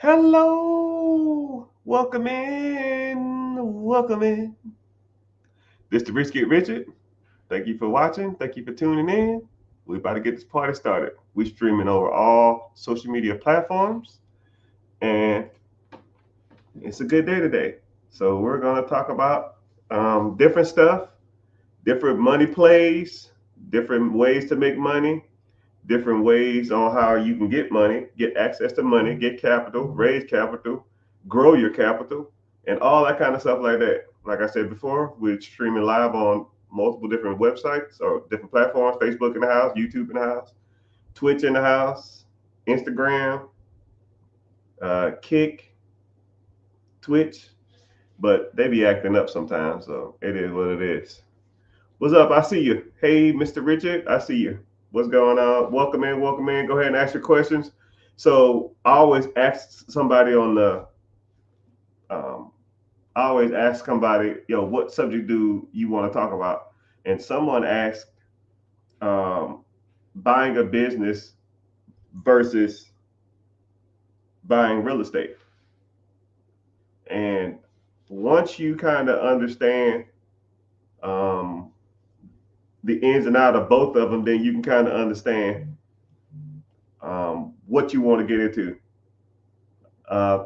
Hello, welcome in, welcome in. This the Rich Get Richard. Thank you for watching. Thank you for tuning in. We're about to get this party started. We're streaming over all social media platforms, and it's a good day today. So we're gonna talk about different stuff, different money plays, different ways to make money, different ways on how you can get money, get access to money, get capital, raise capital, grow your capital, and all that kind of stuff like that. Like I said before, we're streaming live on multiple different websites or different platforms: Facebook in the house, YouTube in the house, Twitch in the house, Instagram, Kick, Twitch. But they be acting up sometimes, so it is what it is. What's up? I see you. Hey, Mr. Richard, I see you. What's going on? Welcome in, welcome in. Go ahead and ask your questions. So I always ask somebody on the, um, I always ask somebody, what subject do you want to talk about? And someone asked, um, buying a business versus buying real estate. And once you kind of understand um, the ins and out of both of them, then you can kind of understand what you want to get into.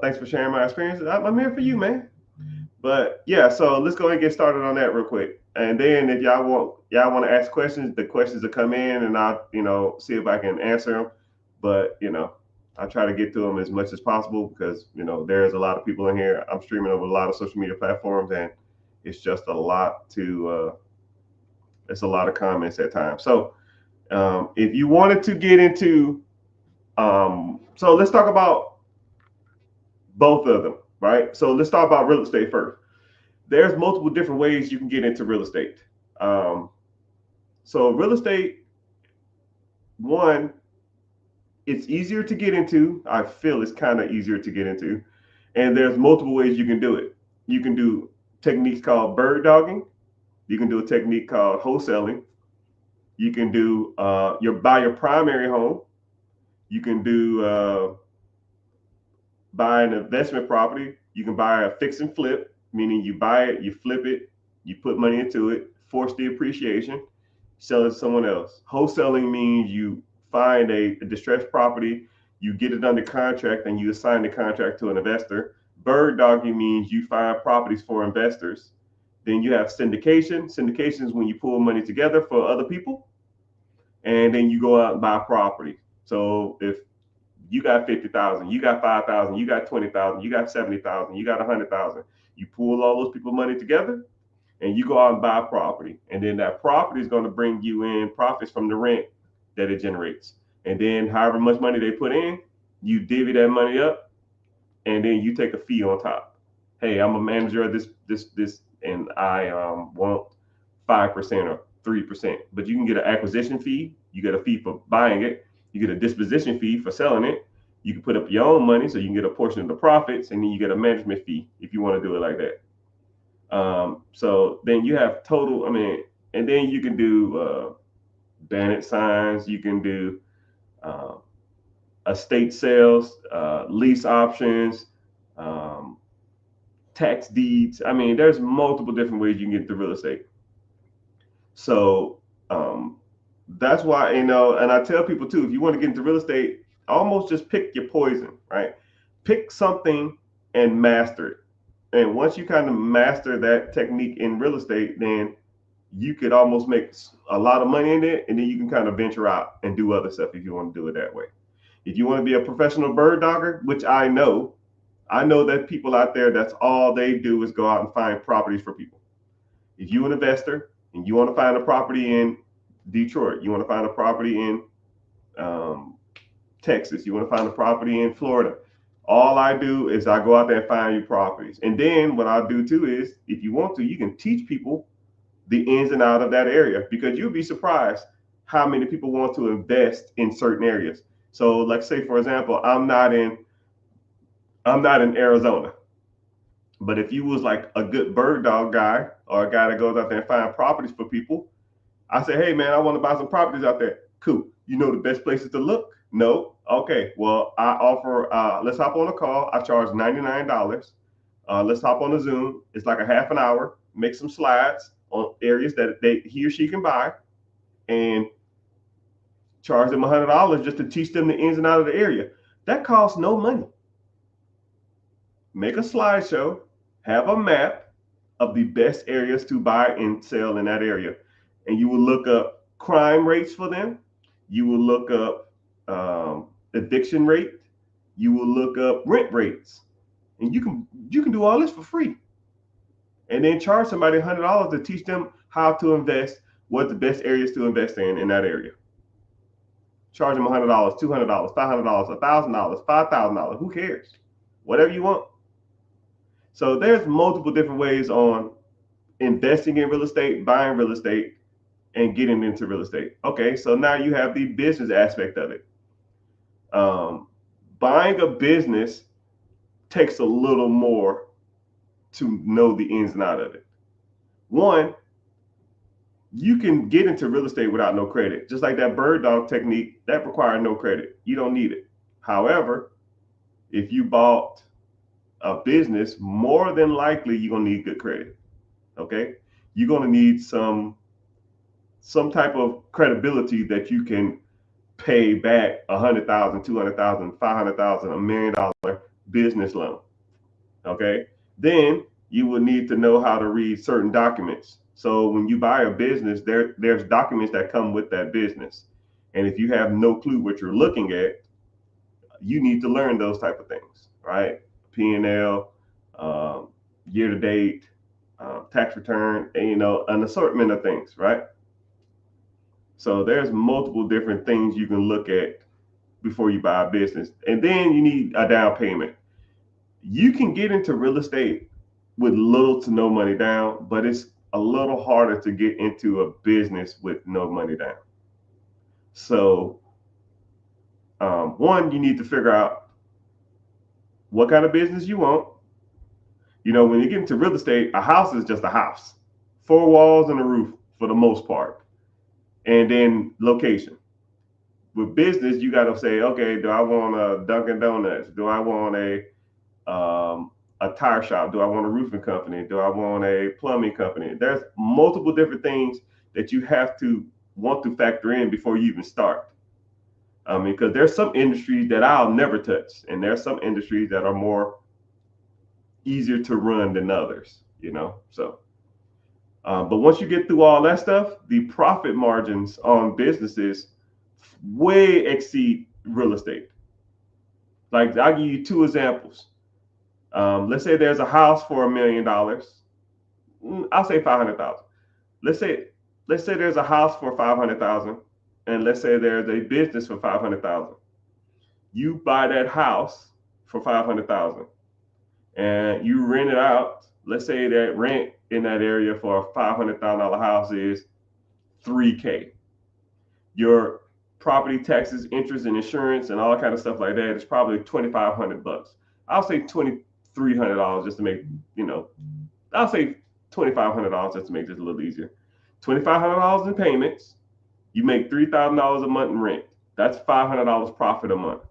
Thanks for sharing my experiences. I'm here for you, man. But yeah, so let's go ahead and get started on that real quick. And then if y'all want to ask questions, the questions will come in, and I'll see if I can answer them. But I try to get to them as much as possible because there's a lot of people in here. I'm streaming over a lot of social media platforms, and it's just a lot to. It's a lot of comments at times. So if you wanted to get into, so let's talk about both of them, right? So let's talk about real estate first. There's multiple different ways you can get into real estate. Um, so real estate, one, it's easier to get into. I feel it's kind of easier to get into, and there's multiple ways you can do it. You can do techniques called bird dogging. You can do a technique called wholesaling. You can do buy your primary home. You can do buy an investment property. You can buy a fix and flip, meaning you buy it, you flip it, you put money into it, force the appreciation, sell it to someone else. Wholesaling means you find a distressed property, you get it under contract, and you assign the contract to an investor. Bird dogging means you find properties for investors. Then you have syndication. Syndication is when you pull money together for other people, and then you go out and buy property. So if you got 50,000, you got 5,000, you got 20,000, you got 70,000, you got 100,000. You pull all those people money together, and you go out and buy property, and then that property is going to bring you in profits from the rent that it generates, and then however much money they put in, you divvy that money up, and then you take a fee on top. Hey, I'm a manager of this, and I want 5% or 3%, but you can get an acquisition fee, you get a fee for buying it, you get a disposition fee for selling it. You can put up your own money so you can get a portion of the profits, and then you get a management fee if you want to do it like that. So then you have total. I mean, and then you can do bandit signs. You can do uh, estate sales, lease options, um, tax deeds. I mean, there's multiple different ways you can get into real estate. So that's why, and I tell people too, if you want to get into real estate, almost just pick your poison, right? Pick something and master it. And once you kind of master that technique in real estate, then you could almost make a lot of money in it, and then you can kind of venture out and do other stuff if you want to do it that way. If you want to be a professional bird dogger, which I know that people out there, that's all they do is go out and find properties for people. If you're an investor and you want to find a property in Detroit, you want to find a property in um, Texas, you want to find a property in Florida, all I do is I go out there and find you properties. And then what I'll do too is, if you want to, you can teach people the ins and out of that area, because you'll be surprised how many people want to invest in certain areas. So, like say for example, I'm not in Arizona, but if you was like a good bird dog guy or a guy that goes out there and find properties for people, I say, hey man, I want to buy some properties out there. Cool. You know the best places to look? No. Okay. Well, I offer. Let's hop on a call. I charge $99. Let's hop on a Zoom. It's like a half an hour. Make some slides on areas that he or she can buy, and charge them $100 just to teach them the ins and outs of the area. That costs no money. Make a slideshow. Have a map of the best areas to buy and sell in that area, and you will look up crime rates for them. You will look up eviction rate. You will look up rent rates, and you can do all this for free, and then charge somebody $100 to teach them how to invest, what the best areas to invest in that area. Charge them $100, $200, $500, $1,000, $5,000. Who cares? Whatever you want. So there's multiple different ways on investing in real estate, buying real estate, and getting into real estate. Okay, so now you have the business aspect of it. Buying a business takes a little more to know the ins and outs of it. One, you can get into real estate without no credit. Just like that bird dog technique, that requires no credit. You don't need it. However, if you bought a business, more than likely you're gonna need good credit. Okay, you're gonna need some type of credibility that you can pay back $100,000, $200,000, $500,000, $1 million business loan. Okay, then you will need to know how to read certain documents. So when you buy a business, there's documents that come with that business, and if you have no clue what you're looking at, you need to learn those type of things, right? P&L, year to date, tax return, and an assortment of things, right? So there's multiple different things you can look at before you buy a business, and then you need a down payment. You can get into real estate with little to no money down, but it's a little harder to get into a business with no money down. So, one, you need to figure out what kind of business you want. When you get into real estate, a house is just a house, 4 walls and a roof for the most part, and then location. With business, you got to say, okay, do I want a Dunkin' Donuts? Do I want a tire shop? Do I want a roofing company? Do I want a plumbing company? There's multiple different things that you have to want to factor in before you even start. Because there's some industries that I'll never touch, and there's some industries that are more easier to run than others, So, but once you get through all that stuff, the profit margins on businesses way exceed real estate. Like, I'll give you 2 examples. Let's say there's a house for $1 million. I'll say 500,000. Let's say there's a house for 500,000, and let's say there's a business for 500,000. You buy that house for 500,000, and you rent it out. Let's say that rent in that area for a $500,000 house is $3,000. Your property taxes, interest, and insurance, and all that kind of stuff like that is probably $2,500. I'll say $2,300 just to make, I'll say $2,500 just to make this a little easier. $2,500 in payments. You make $3,000 a month in rent. That's $500 profit a month.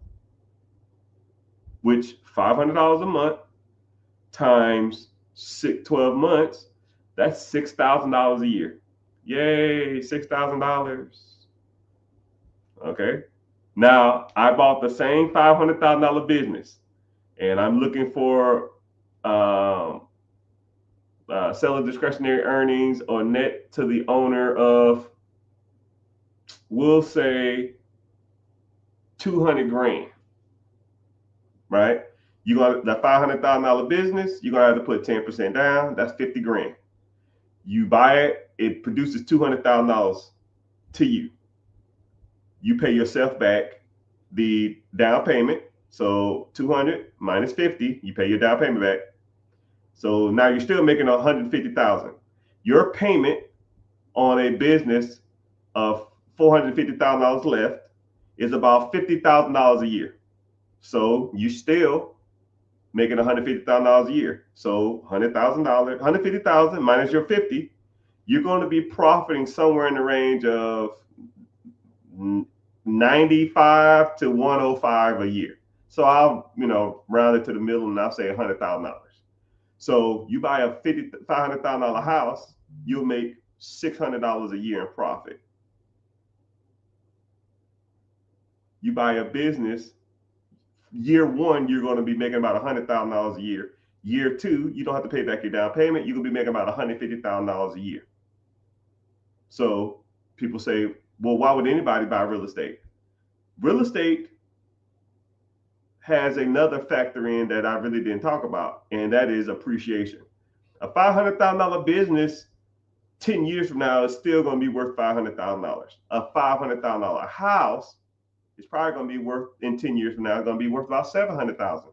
Which $500 a month times 12 months, that's $6,000 a year. Yay, $6,000. Okay. Now I bought the same $500,000 business, and I'm looking for selling discretionary earnings or net to the owner of, we'll say, 200 grand. Right? You got that $500,000 business, you're gonna have to put 10% down. That's 50 grand. You buy it, it produces $200,000 to you. You pay yourself back the down payment. So 200 minus 50, you pay your down payment back. So now you're still making 150,000. Your payment on a business of $450,000 left is about $50,000 a year. So you still making $150,000 a year. So $100,000, $150,000 minus your 50, you're going to be profiting somewhere in the range of 95 to 105 a year. So I'll, round it to the middle and I'll say $100,000. So you buy a $500,000 house, you'll make $600 a year in profit. You buy a business, year one, you're going to be making about $100,000 a year. Year two, you don't have to pay back your down payment. You're going to be making about $150,000 a year. So people say, well, why would anybody buy real estate? Real estate has another factor in that I really didn't talk about, and that is appreciation. A $500,000 business 10 years from now is still going to be worth $500,000. A $500,000 house is probably going to be worth, in 10 years from now, going to be worth about $700,000.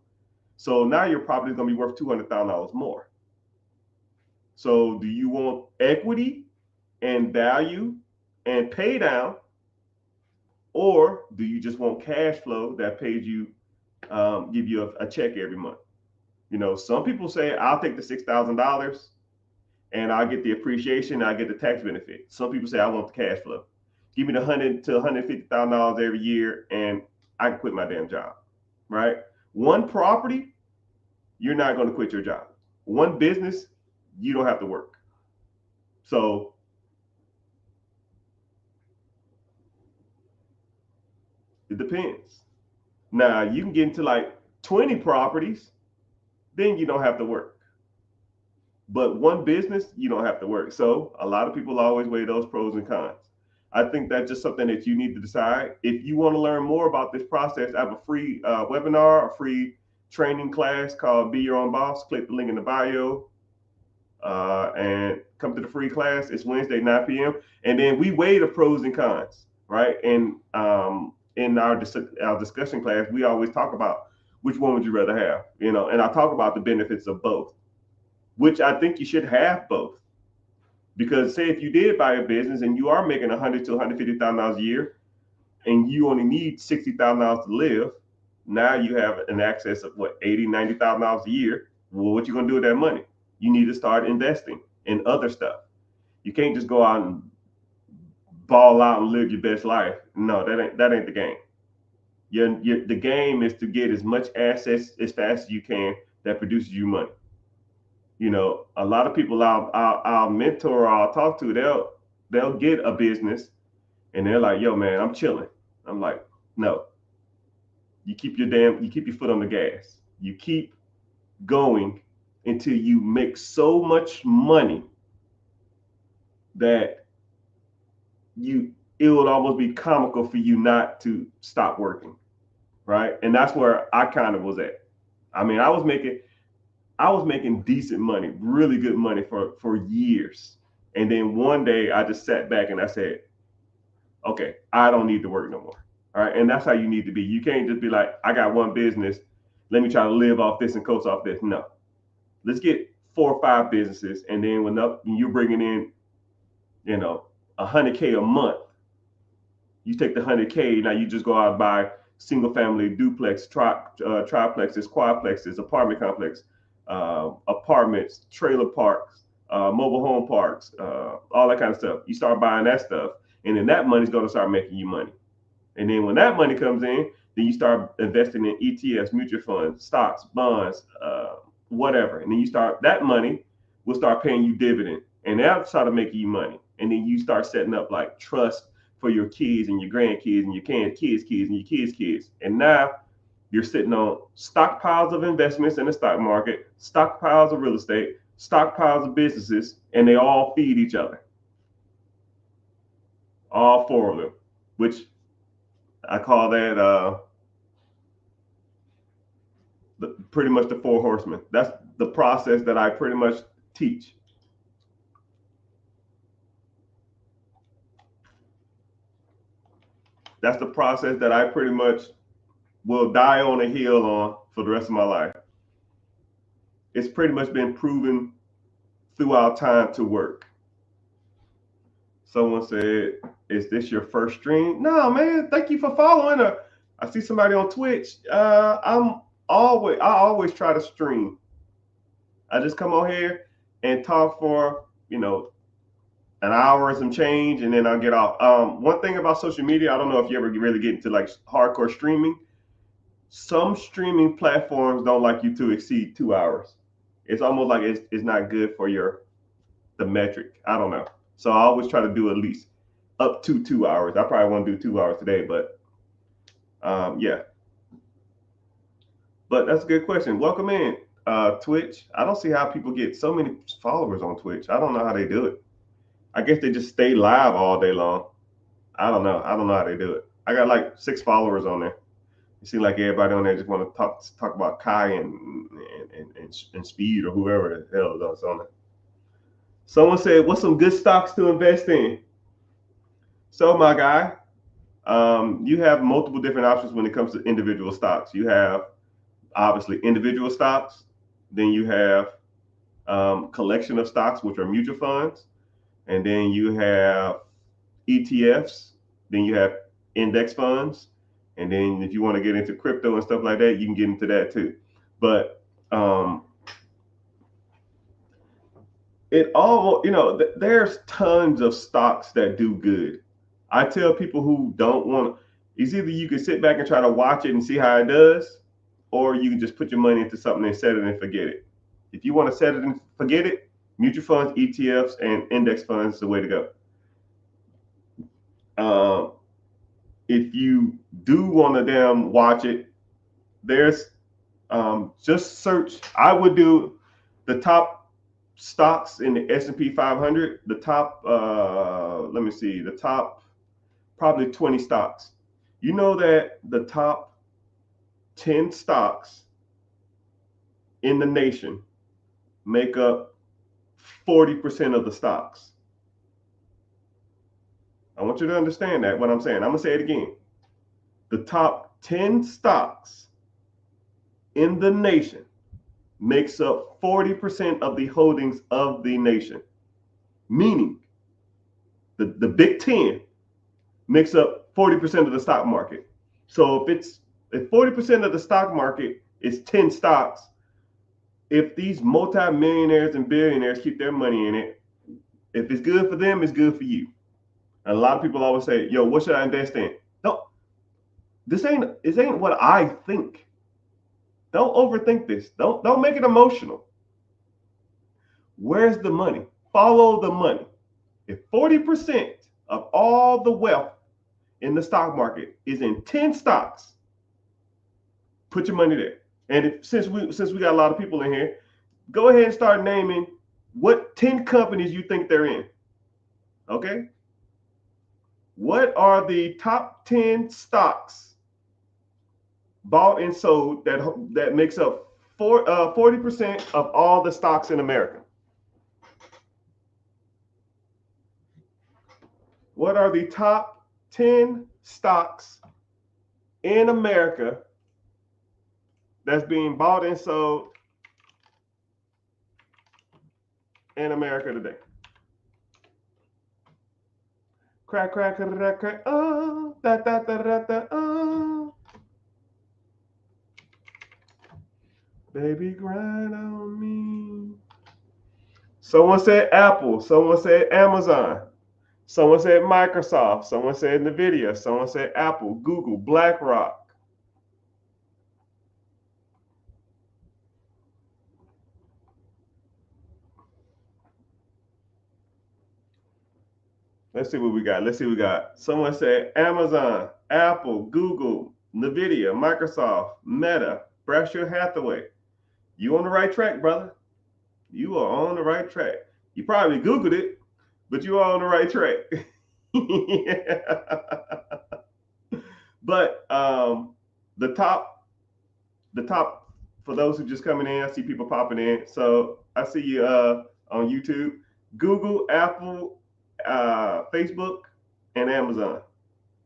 So now your property is going to be worth $200,000 more. So do you want equity and value and pay down, or do you just want cash flow that pays you, give you a check every month? Some people say, I'll take the $6,000 and I'll get the appreciation, and I get the tax benefit. Some people say, I want the cash flow. Give me the $100,000 to $150,000 every year, and I can quit my damn job, right? One property, you're not going to quit your job. One business, you don't have to work. So it depends. Now, you can get into like 20 properties, then you don't have to work. But one business, you don't have to work. So a lot of people always weigh those pros and cons. I think that's just something that you need to decide. If you want to learn more about this process, I have a free webinar, a free training class called Be Your Own Boss. Click the link in the bio and come to the free class. It's Wednesday, 9 p.m. And then we weigh the pros and cons, right? And in our discussion class, we always talk about which one would you rather have, and I talk about the benefits of both, which I think you should have both. Because say if you did buy a business and you are making $100,000 to $150,000 a year, and you only need $60,000 to live, now you have an excess of what, $80,000, $90,000 a year. Well, what you gonna do with that money? You need to start investing in other stuff. You can't just go out and ball out and live your best life. No, that ain't the game. The game is to get as much assets as fast as you can that produces you money. A lot of people I'll mentor or I'll talk to, they'll get a business and they're like, yo, man, I'm chilling. I'm like, no, you keep your foot on the gas. You keep going until you make so much money that it would almost be comical for you not to stop working, right? And that's where I kind of was at. I mean, I was making decent money, really good money for years. And then one day I just sat back and I said, okay, I don't need to work no more. All right. And that's how you need to be. You can't just be like, I got one business. Let me try to live off this and coast off this. No. Let's get 4 or 5 businesses. And then when you're bringing in, $100K a month, you take the $100K. Now you just go out and buy single family duplex, triplexes, quadplexes, apartment complex, apartments, trailer parks, mobile home parks, all that kind of stuff. You start buying that stuff, and then that money's going to start making you money. And then when that money comes in, then you start investing in ETFs, mutual funds, stocks, bonds, whatever. And then that money will start paying you dividend, and that'll start making you money. And then you start setting up like trust for your kids and your grandkids and your kids' kids and your kids' kids. And now you're sitting on stockpiles of investments in the stock market, stockpiles of real estate, stockpiles of businesses, and they all feed each other. All 4 of them, which I call that pretty much the 4 horsemen. That's the process that I pretty much teach. That's the process that I pretty much will die on a hill on for the rest of my life. It's pretty much been proven throughout time to work. Someone said, is this your first stream? No, man, thank you for following. I see somebody on Twitch. I always try to stream. I just come on here and talk for, an hour and some change, and then I'll get off. One thing about social media, I don't know if you ever really get into like hardcore streaming. Some streaming platforms don't like you to exceed 2 hours. It's almost like it's not good for the metric. I don't know. So I always try to do at least up to 2 hours. I probably won't do 2 hours today, but yeah. But that's a good question. Welcome in, Twitch. I don't see how people get so many followers on Twitch. I don't know how they do it. I guess they just stay live all day long. I don't know. I don't know how they do it. I got like 6 followers on there. It seems like everybody on there just want to talk about Kai and Speed or whoever the hell is on there. Someone said, "What's some good stocks to invest in?" So, my guy, you have multiple different options when it comes to individual stocks. You have obviously individual stocks. Then you have collection of stocks, which are mutual funds. And then you have ETFs. Then you have index funds. And then if you want to get into crypto and stuff like that, you can get into that too. But it all, there's tons of stocks that do good. I tell people who don't want, it's either you can sit back and try to watch it and see how it does, or you can just put your money into something and set it and forget it. If you want to set it and forget it, mutual funds, ETFs, and index funds is the way to go. If you do want to watch it, there's just search. I would do the top stocks in the S&P 500, the top, let me see, the top probably 20 stocks. You know that the top 10 stocks in the nation make up 40% of the stocks. I want you to understand that, what I'm saying. I'm going to say it again. The top 10 stocks in the nation makes up 40% of the holdings of the nation. Meaning, the Big 10 makes up 40% of the stock market. So if 40% of the stock market is 10 stocks, if these multi-millionaires and billionaires keep their money in it, if it's good for them, it's good for you. And a lot of people always say, "Yo, what should I invest in?" No, this ain't what I think. Don't overthink this. Don't make it emotional. Where's the money? Follow the money. If 40% of all the wealth in the stock market is in 10 stocks, put your money there. And since we got a lot of people in here, go ahead and start naming what 10 companies you think they're in. Okay? What are the top 10 stocks bought and sold that makes up 40% of all the stocks in America? What are the top 10 stocks in America that's being bought and sold in America today? Crack, crack, crack, crack, oh, da, da, da, da, da, oh. Baby, grind on me. Someone said Apple. Someone said Amazon. Someone said Microsoft. Someone said NVIDIA. Someone said Apple, Google, BlackRock. Let's see what we got. Someone said Amazon, Apple, Google, NVIDIA, Microsoft, Meta, Berkshire Hathaway. You on the right track, brother. You are on the right track. You probably Googled it, but you are on the right track. But the top, for those who just coming in, I see people popping in. So I see you on YouTube, Google, Apple, Facebook, and Amazon.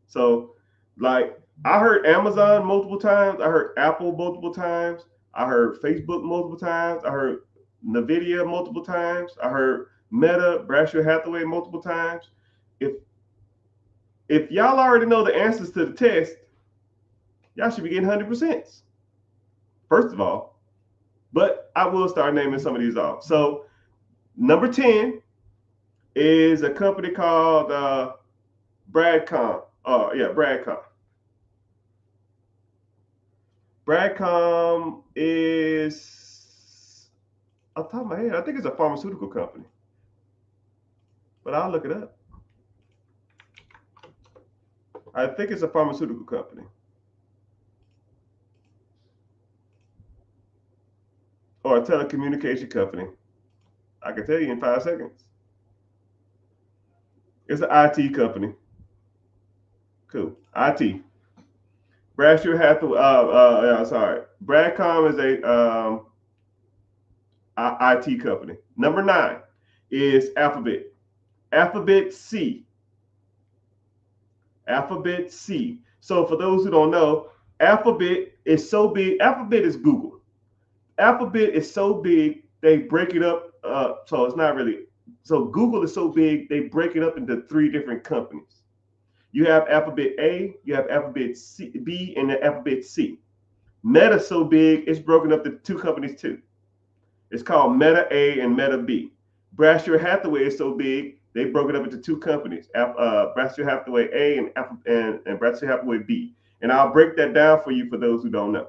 So like I heard Amazon multiple times, I heard Apple multiple times, I heard Facebook multiple times, I heard NVIDIA multiple times, I heard Meta, Berkshire Hathaway multiple times. If y'all already know the answers to the test, y'all should be getting 100%. First of all, but I will start naming some of these off. So number 10, is a company called Bradcom. Oh yeah, Bradcom. Bradcom is, off the top of my head, I think it's a pharmaceutical company, but I'll look it up. I think it's a pharmaceutical company or a telecommunication company. I can tell you in 5 seconds. It's an IT company. Cool. IT. Bradshaw Hathaway. Sorry. Bradcom is a IT company. Number 9 is Alphabet. Alphabet C. Alphabet C. So for those who don't know, Alphabet is so big. Alphabet is Google. Alphabet is so big they break it up. So it's not really. So Google is so big they break it up into 3 different companies. You have Alphabet A, you have Alphabet C, B, and the Alphabet C. Meta is so big it's broken up to 2 companies too. It's called Meta A and Meta B. Bradshaw Hathaway is so big they broke it up into 2 companies, Bradshaw Hathaway A and Bradshaw Hathaway B. And I'll break that down for you for those who don't know.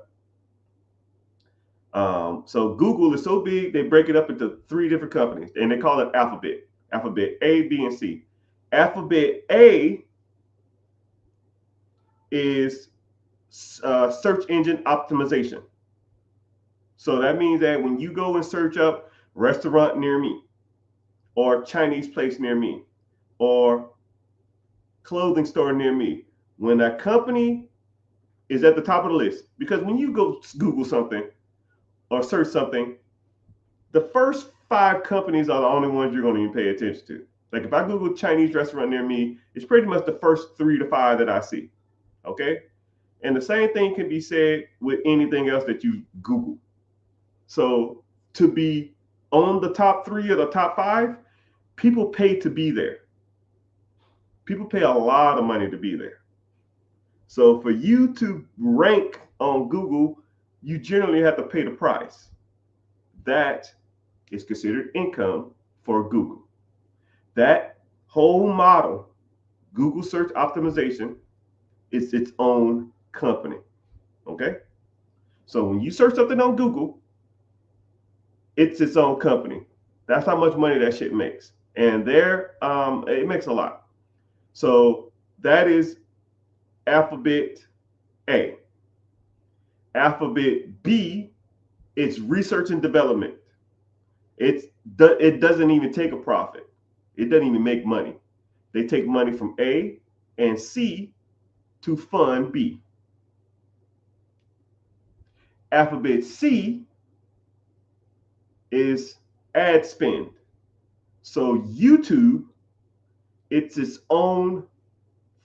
So Google is so big they break it up into 3 different companies, and they call it Alphabet. Alphabet A, B, and C. Alphabet A is search engine optimization. So that means that when you go and search up restaurant near me, or Chinese place near me, or clothing store near me, when that company is at the top of the list, because when you go Google something or search something, the first 5 companies are the only ones you're going to even pay attention to. Like if I Google Chinese restaurant near me, it's pretty much the first 3 to 5 that I see. Okay? And the same thing can be said with anything else that you Google. So to be on the top 3 or the top 5, people pay to be there. People pay a lot of money to be there. So for you to rank on Google, you generally have to pay the price. That is considered income for Google. That whole model, Google search optimization, is its own company. Okay? So when you search something on Google, it's its own company. That's how much money that shit makes. And it makes a lot. So that is Alphabet A. Alphabet B, it's research and development. It doesn't even take a profit. It doesn't even make money. They take money from A and C to fund B. Alphabet C is ad spend. So YouTube, it's its own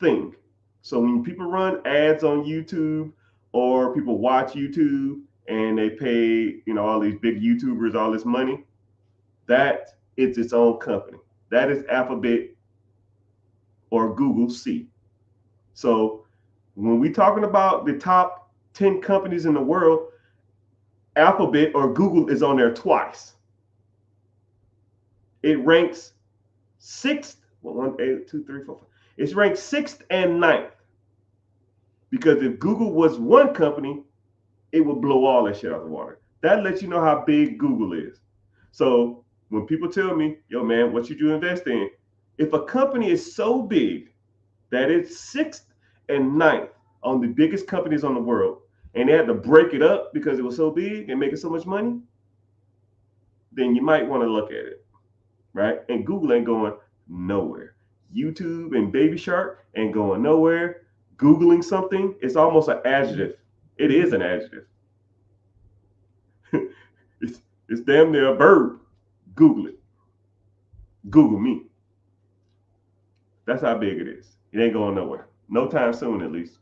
thing. So when people run ads on YouTube or people watch YouTube and they pay, all these big YouTubers all this money, that is its own company. That is Alphabet or Google C. So when we're talking about the top 10 companies in the world, Alphabet or Google is on there twice. It ranks 6th, 1, 8, 2, 3, 4, 5. It's ranked 6th and 9th. Because if Google was one company, it would blow all that shit out of the water. That lets you know how big Google is. So when people tell me, yo man, what should you invest in? If a company is so big that it's 6th and 9th on the biggest companies on the world, and they had to break it up because it was so big and making so much money, then you might want to look at it, right? And Google ain't going nowhere. YouTube and Baby Shark ain't going nowhere. Googling something, it's almost an adjective. It is an adjective. it's damn near a verb. Google it. Google me. That's how big it is. It ain't going nowhere. No time soon, at least.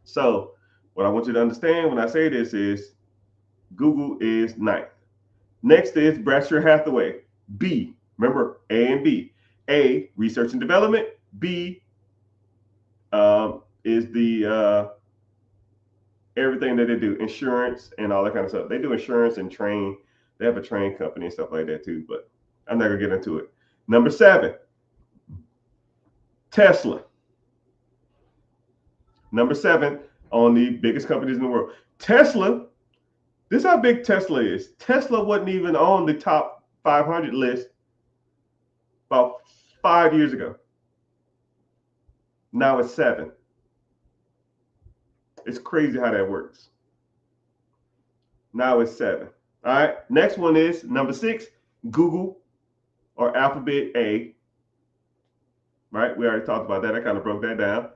So what I want you to understand when I say this is Google is 9th. Next is Bradshaw Hathaway. B. Remember, A and B. A, research and development. B is the everything that they do, insurance and all that kind of stuff. They do insurance and train. They have a train company and stuff like that too, but I'm not gonna get into it. Number 7, Tesla. Number 7 on the biggest companies in the world. Tesla, this is how big Tesla is. Tesla wasn't even on the top 500 list about 5 years ago. Now it's 7. It's crazy how that works. Now it's 7. All right. Next one is number 6, Google or Alphabet A. Right. We already talked about that. I kind of broke that down.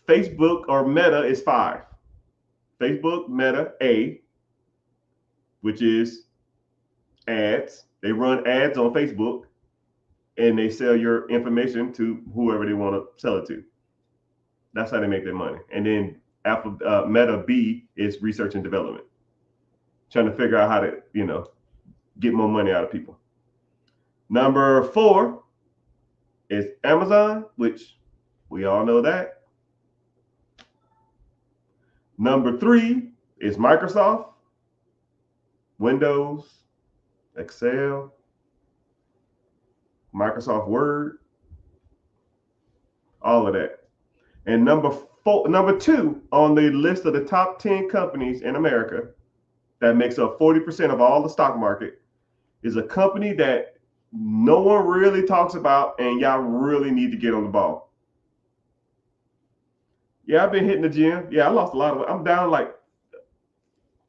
Facebook or Meta is 5. Facebook, Meta, A, which is ads. They run ads on Facebook and they sell your information to whoever they want to sell it to. That's how they make their money. And then Meta B is research and development, trying to figure out how to, get more money out of people. Number 4 is Amazon, which we all know that. Number 3 is Microsoft, Windows, Excel, Microsoft Word, all of that. And number 2 on the list of the top 10 companies in America that makes up 40% of all the stock market is a company that no one really talks about, and y'all really need to get on the ball. Yeah, I've been hitting the gym. Yeah, I lost a lot of weight. I'm down like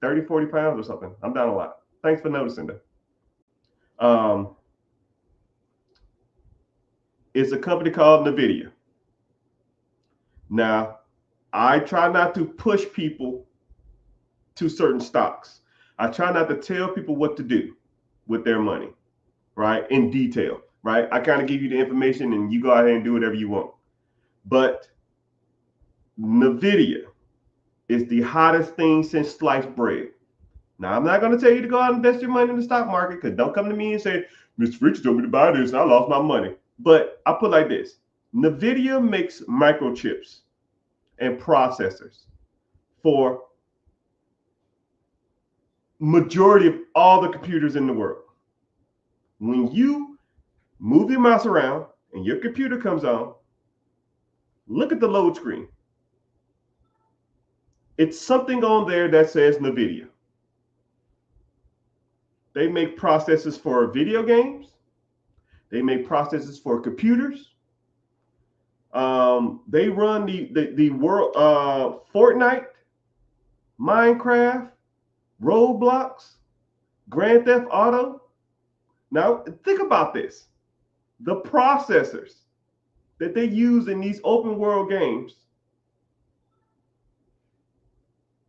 30, 40 pounds or something. I'm down a lot. Thanks for noticing that. It's a company called NVIDIA. Now, I try not to push people to certain stocks. I try not to tell people what to do with their money, right? In detail, right? I kind of give you the information and you go ahead and do whatever you want. But NVIDIA is the hottest thing since sliced bread. Now, I'm not going to tell you to go out and invest your money in the stock market, because don't come to me and say, Mr. Rich told me to buy this and I lost my money. But I put it like this. NVIDIA makes microchips and processors for majority of all the computers in the world. When you move your mouse around and your computer comes on, look at the load screen. It's something on there that says NVIDIA. They make processors for video games. They make processors for computers. They run the world Fortnite, Minecraft, Roblox, Grand Theft Auto. Now think about this. The processors that they use in these open world games,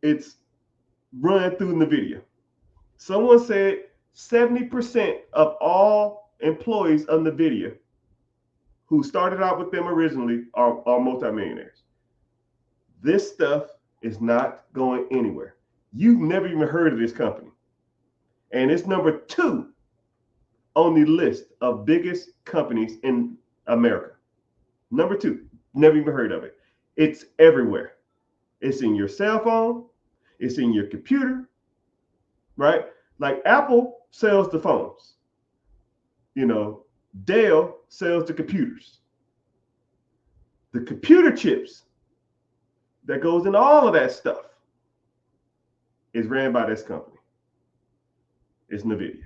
it's run through NVIDIA. Someone said 70% of all employees of NVIDIA who started out with them originally are multimillionaires. This stuff is not going anywhere. You've never even heard of this company. And it's number 2 on the list of biggest companies in America. Number 2, never even heard of it. It's everywhere. It's in your cell phone. It's in your computer, right? Like Apple sells the phones. Dell sells the computers. The computer chips that goes in all of that stuff is ran by this company. It's NVIDIA.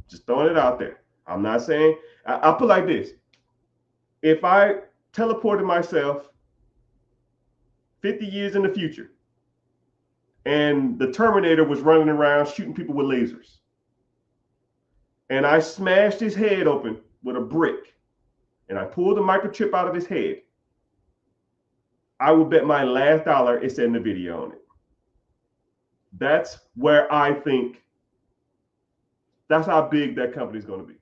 Just throwing it out there. I'm not saying, I'll put it like this. If I teleported myself 50 years in the future and the Terminator was running around shooting people with lasers, and I smashed his head open with a brick, and I pulled the microchip out of his head, I would bet my last dollar it said NVIDIA on it. That's where I think, that's how big that company is going to be.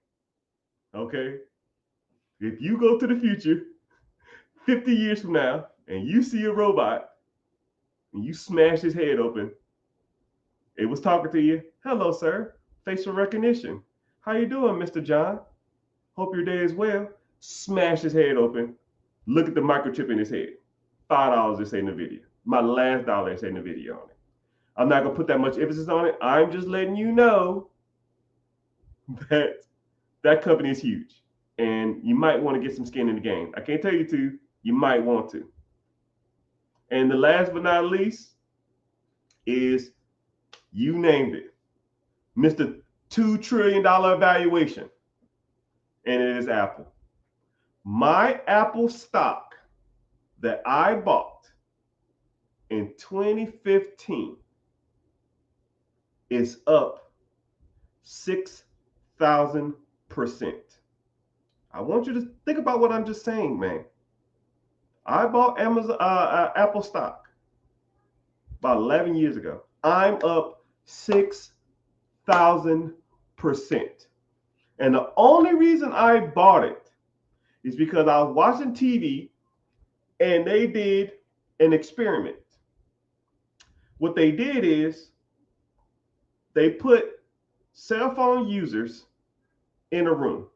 Okay? If you go to the future 50 years from now and you see a robot and you smash his head open, it was talking to you. Hello, sir. Facial recognition. How you doing, Mr. John? Hope your day is well. Smash his head open. Look at the microchip in his head. $5 to say NVIDIA. My last dollar is say NVIDIA on it. I'm not going to put that much emphasis on it. I'm just letting you know that that company is huge. And you might want to get some skin in the game. I can't tell you to, you might want to. And the last but not least is, you named it, Mr. $2 trillion valuation. And it is Apple. My Apple stock that I bought in 2015 is up 6,000%. I want you to think about what I'm just saying, man. I bought Apple stock about 11 years ago. I'm up 6,000%. And the only reason I bought it is because I was watching TV and they did an experiment. What they did is they put cell phone users in a room.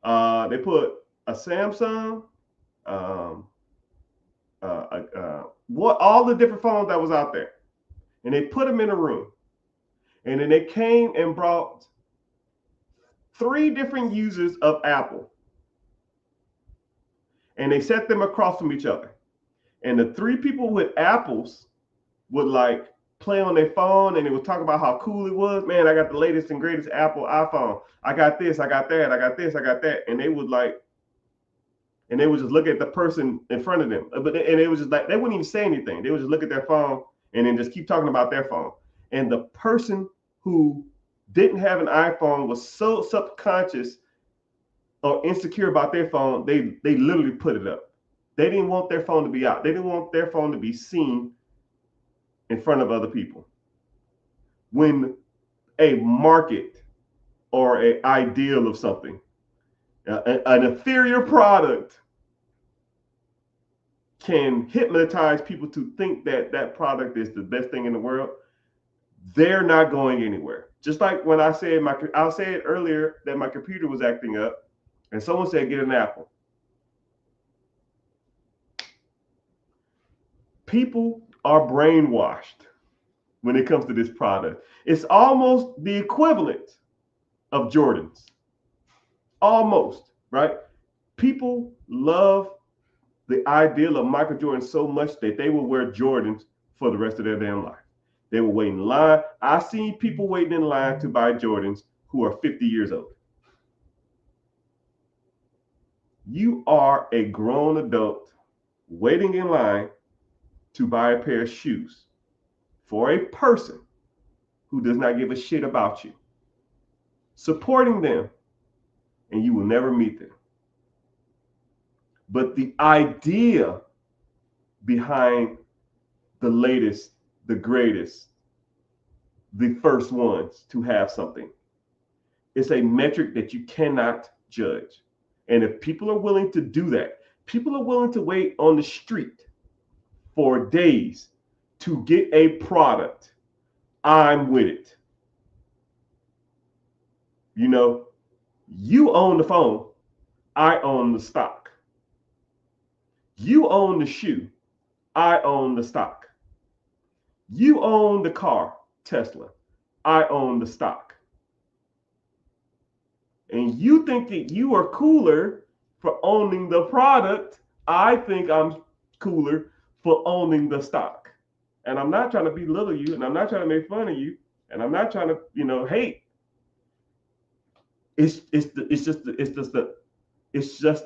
They put a Samsung, all the different phones that was out there, and they put them in a room. And then they came and brought 3 different users of Apple, and they set them across from each other. And the 3 people with Apples would like play on their phone, and they would talk about how cool it was. Man, I got the latest and greatest Apple iPhone. I got this, I got that, I got this, I got that. And they would just look at the person in front of them. And it was just like, they wouldn't even say anything. They would just look at their phone and then just keep talking about their phone. And the person who didn't have an iPhone was so subconscious or insecure about their phone, they literally put it up. They didn't want their phone to be out. They didn't want their phone to be seen in front of other people. When a market or an ideal of something, an inferior product, can hypnotize people to think that that product is the best thing in the world, they're not going anywhere. Just like when I said I said earlier that my computer was acting up, and someone said get an Apple. People are brainwashed when it comes to this product. It's almost the equivalent of Jordans. Almost, right? People love the ideal of Michael Jordan so much that they will wear Jordans for the rest of their damn life. They will wait in line. I've seen people waiting in line to buy Jordans who are 50 years old. You are a grown adult waiting in line to buy a pair of shoes for a person who does not give a shit about you, supporting them, and you will never meet them. But the idea behind the latest, the greatest, the first ones to have something, is a metric that you cannot judge. And if people are willing to do that, people are willing to wait on the street for days to get a product, I'm with it. You know, you own the phone, I own the stock. You own the shoe, I own the stock. You own the car, Tesla, I own the stock. And you think that you are cooler for owning the product. I think I'm cooler for owning the stock. And I'm not trying to belittle you, and I'm not trying to make fun of you, and I'm not trying to, hate. It's just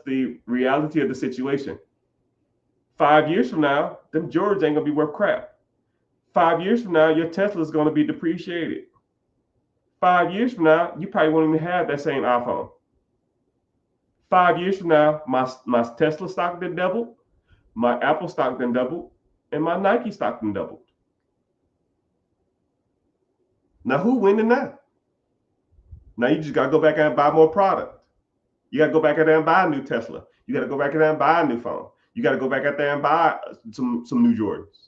the reality of the situation. 5 years from now, them Jordans ain't gonna be worth crap. 5 years from now, your Tesla is gonna be depreciated. 5 years from now, you probably won't even have that same iPhone. 5 years from now, my Tesla stock then doubled, my Apple stock then doubled, and my Nike stock then doubled. Now, who winning now? Now you just gotta go back and buy more product. You gotta go back out there and buy a new Tesla. You gotta go back out there and buy a new phone. You gotta go back out there and buy some new Jordans.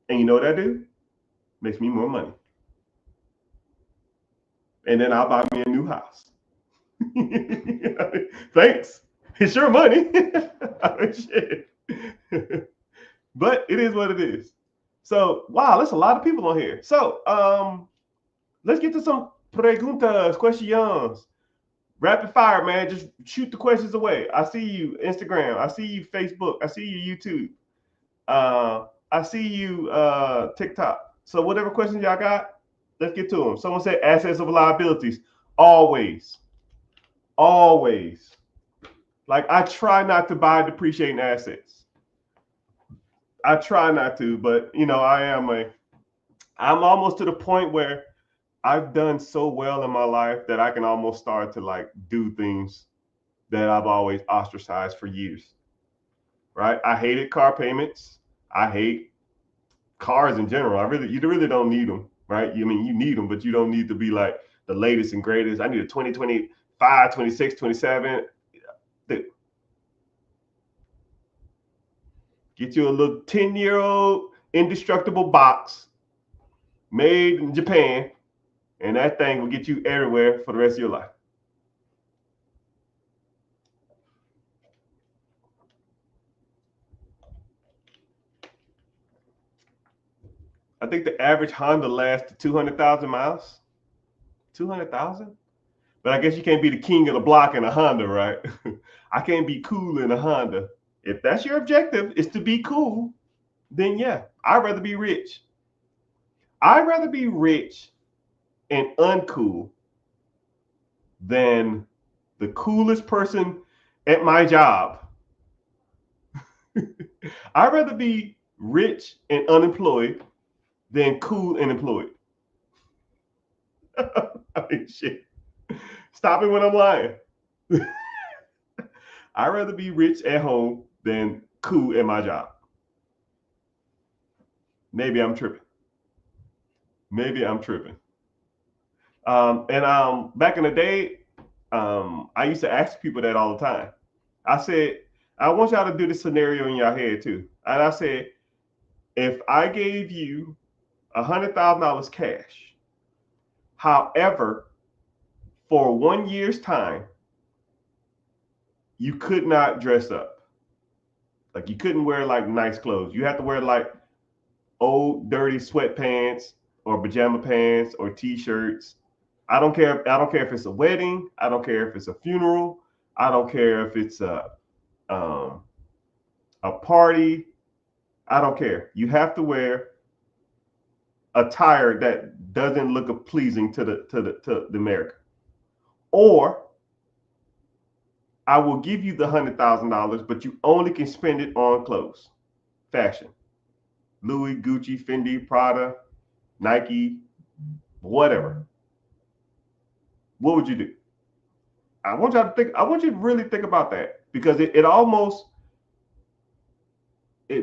And you know what I do? Makes me more money. And then I'll buy me a new house. Thanks. It's your money. Shit. But it is what it is. So, wow, there's a lot of people on here. So, let's get to some preguntas, questions. Rapid fire, man. Just shoot the questions away. I see you, Instagram. I see you, Facebook. I see you, YouTube. I see you, TikTok. So whatever questions y'all got, let's get to them. Someone said assets over liabilities. Always. Always. Like, I try not to buy depreciating assets. I try not to, but I'm almost to the point where I've done so well in my life that I can almost start to like do things that I've always ostracized for years. Right? I hated car payments. I hate cars in general. You really don't need them, right? You need them, but you don't need to be like the latest and greatest. I need a 2025, 26, 27. Get you a little 10-year-old indestructible box made in Japan, and that thing will get you everywhere for the rest of your life. I think the average Honda lasts 200,000 miles. 200,000? But I guess you can't be the king of the block in a Honda, right? I can't be cool in a Honda. If that's your objective, is to be cool, then yeah, I'd rather be rich. I'd rather be rich and uncool than the coolest person at my job. I'd rather be rich and unemployed than cool and employed. I mean, shit. Stop it when I'm lying. I'd rather be rich at home than cool at my job. Maybe I'm tripping. Back in the day, I used to ask people that all the time. I said, I want y'all to do this scenario in your head too. And I said, if I gave you $100,000 cash, however, for 1 year's time, you could not dress up. Like, you couldn't wear like nice clothes. You have to wear like old dirty sweatpants or pajama pants or t-shirts. I don't care if it's a wedding. I don't care if it's a funeral. I don't care if it's a party. I don't care. You have to wear attire that doesn't look pleasing to the American. Or I will give you the $100,000, but you only can spend it on clothes, fashion, Louis, Gucci, Fendi, Prada, Nike, whatever. What would you do? I want you to really think about that, because it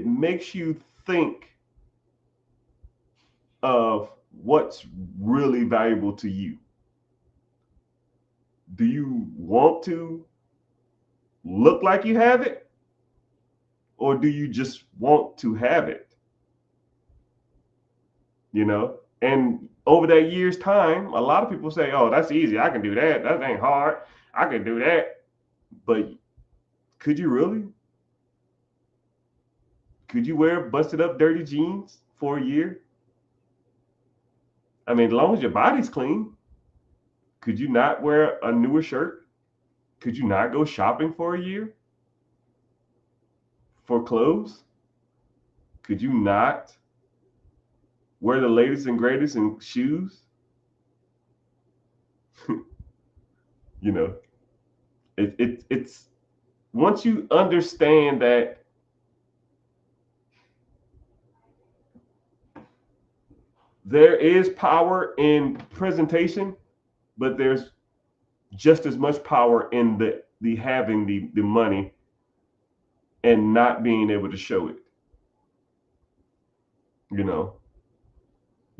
makes you think of what's really valuable to you. Do you want to look like you have it, or do you just want to have it? And over that year's time, a lot of people say, oh, that's easy, I can do that, that ain't hard, I can do that. But could you really? Could you wear busted up dirty jeans for a year? I mean, as long as your body's clean. Could you not wear a newer shirt? Could you not go shopping for a year for clothes? Could you not wear the latest and greatest in shoes? It's once you understand that there is power in presentation, but there's just as much power in the having the money and not being able to show it.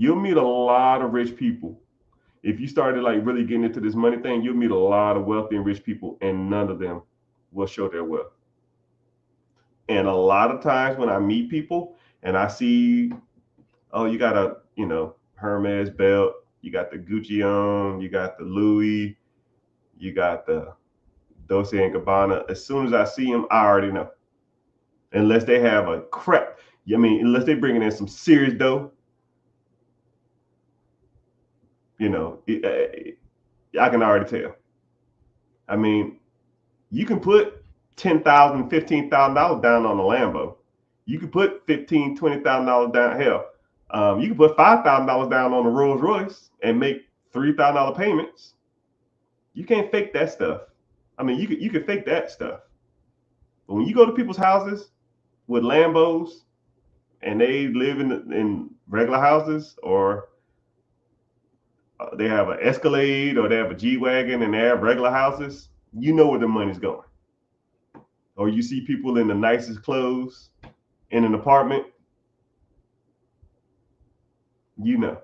You'll meet a lot of rich people. If you started like really getting into this money thing, you'll meet a lot of wealthy and rich people, and none of them will show their wealth. And a lot of times when I meet people and I see, oh, you got a Hermes belt, you got the Gucci on, you got the Louis, you got the Dolce & Gabbana. As soon as I see them, I already know. Unless they have unless they're bringing in some serious dough, I can already tell. I mean, you can put $10,000, $15,000 down on a Lambo. You can put $15,000, $20,000 down. Hell, you can put $5,000 down on a Rolls Royce and make $3,000 payments. You can't fake that stuff. I mean, you can fake that stuff. But when you go to people's houses with Lambos and they live in regular houses, or they have an Escalade, or they have a G-Wagon and they have regular houses, you know where the money's going. Or you see people in the nicest clothes in an apartment, you know.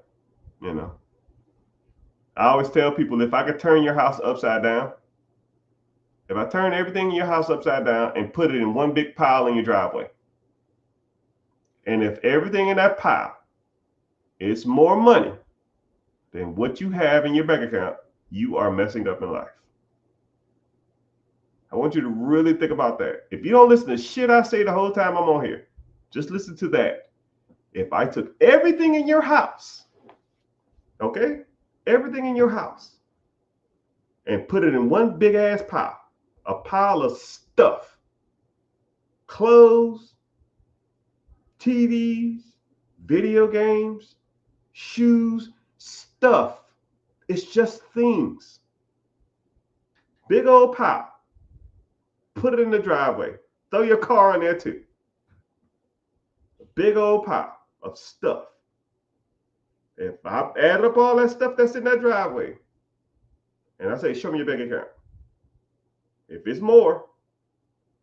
I always tell people, if I could turn your house upside down, if I turn everything in your house upside down and put it in one big pile in your driveway, and if everything in that pile is more money than what you have in your bank account, you are messing up in life. I want you to really think about that. If you don't listen to shit I say the whole time I'm on here, just listen to that. If I took everything in your house, okay, everything in your house, and put it in one big ass pile, a pile of stuff, clothes, TVs, video games, shoes, stuff. It's just things. Big old pile. Put it in the driveway. Throw your car in there too. A big old pile of stuff. If I add up all that stuff that's in that driveway, and I say, show me your bank account. If it's more,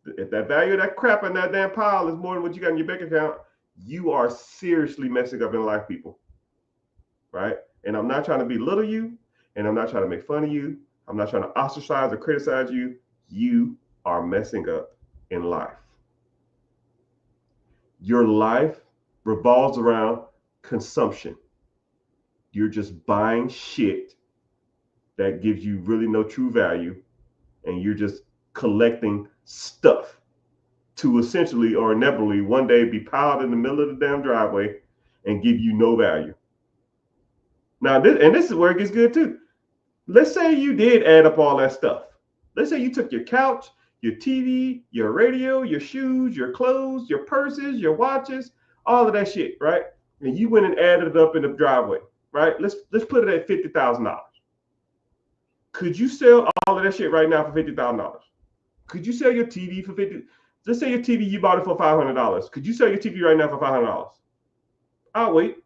if that value of that crap in that damn pile is more than what you got in your bank account, you are seriously messing up in life, people. Right? And I'm not trying to belittle you, and I'm not trying to make fun of you. I'm not trying to ostracize or criticize you. You are messing up in life. Your life revolves around consumption. You're just buying shit that gives you really no true value, and you're just collecting stuff to essentially or inevitably one day be piled in the middle of the damn driveway and give you no value. Now, this is where it gets good too. Let's say you did add up all that stuff. Let's say you took your couch, your TV, your radio, your shoes, your clothes, your purses, your watches, all of that shit, right? And you went and added it up in the driveway, right? Let's put it at $50,000. Could you sell all of that shit right now for $50,000? Could you sell your TV for $50,000? Let's say your TV, you bought it for $500. Could you sell your TV right now for $500? I'll wait.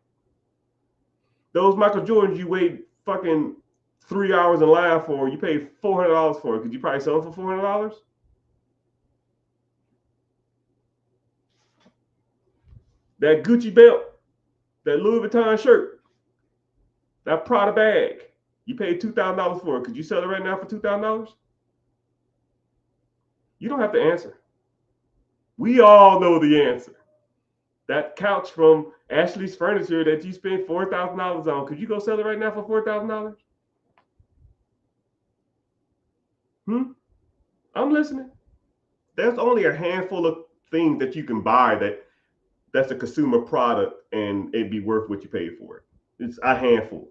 Those Michael Jordans you wait fucking 3 hours in line for, you paid $400 for it. Could you probably sell them for $400? That Gucci belt, that Louis Vuitton shirt, that Prada bag, you paid $2,000 for it. Could you sell it right now for $2,000? You don't have to answer. We all know the answer. That couch from Ashley's Furniture that you spent $4,000 on, could you go sell it right now for $4,000? I'm listening. There's only a handful of things that you can buy that's a consumer product and it'd be worth what you paid for it. It's a handful.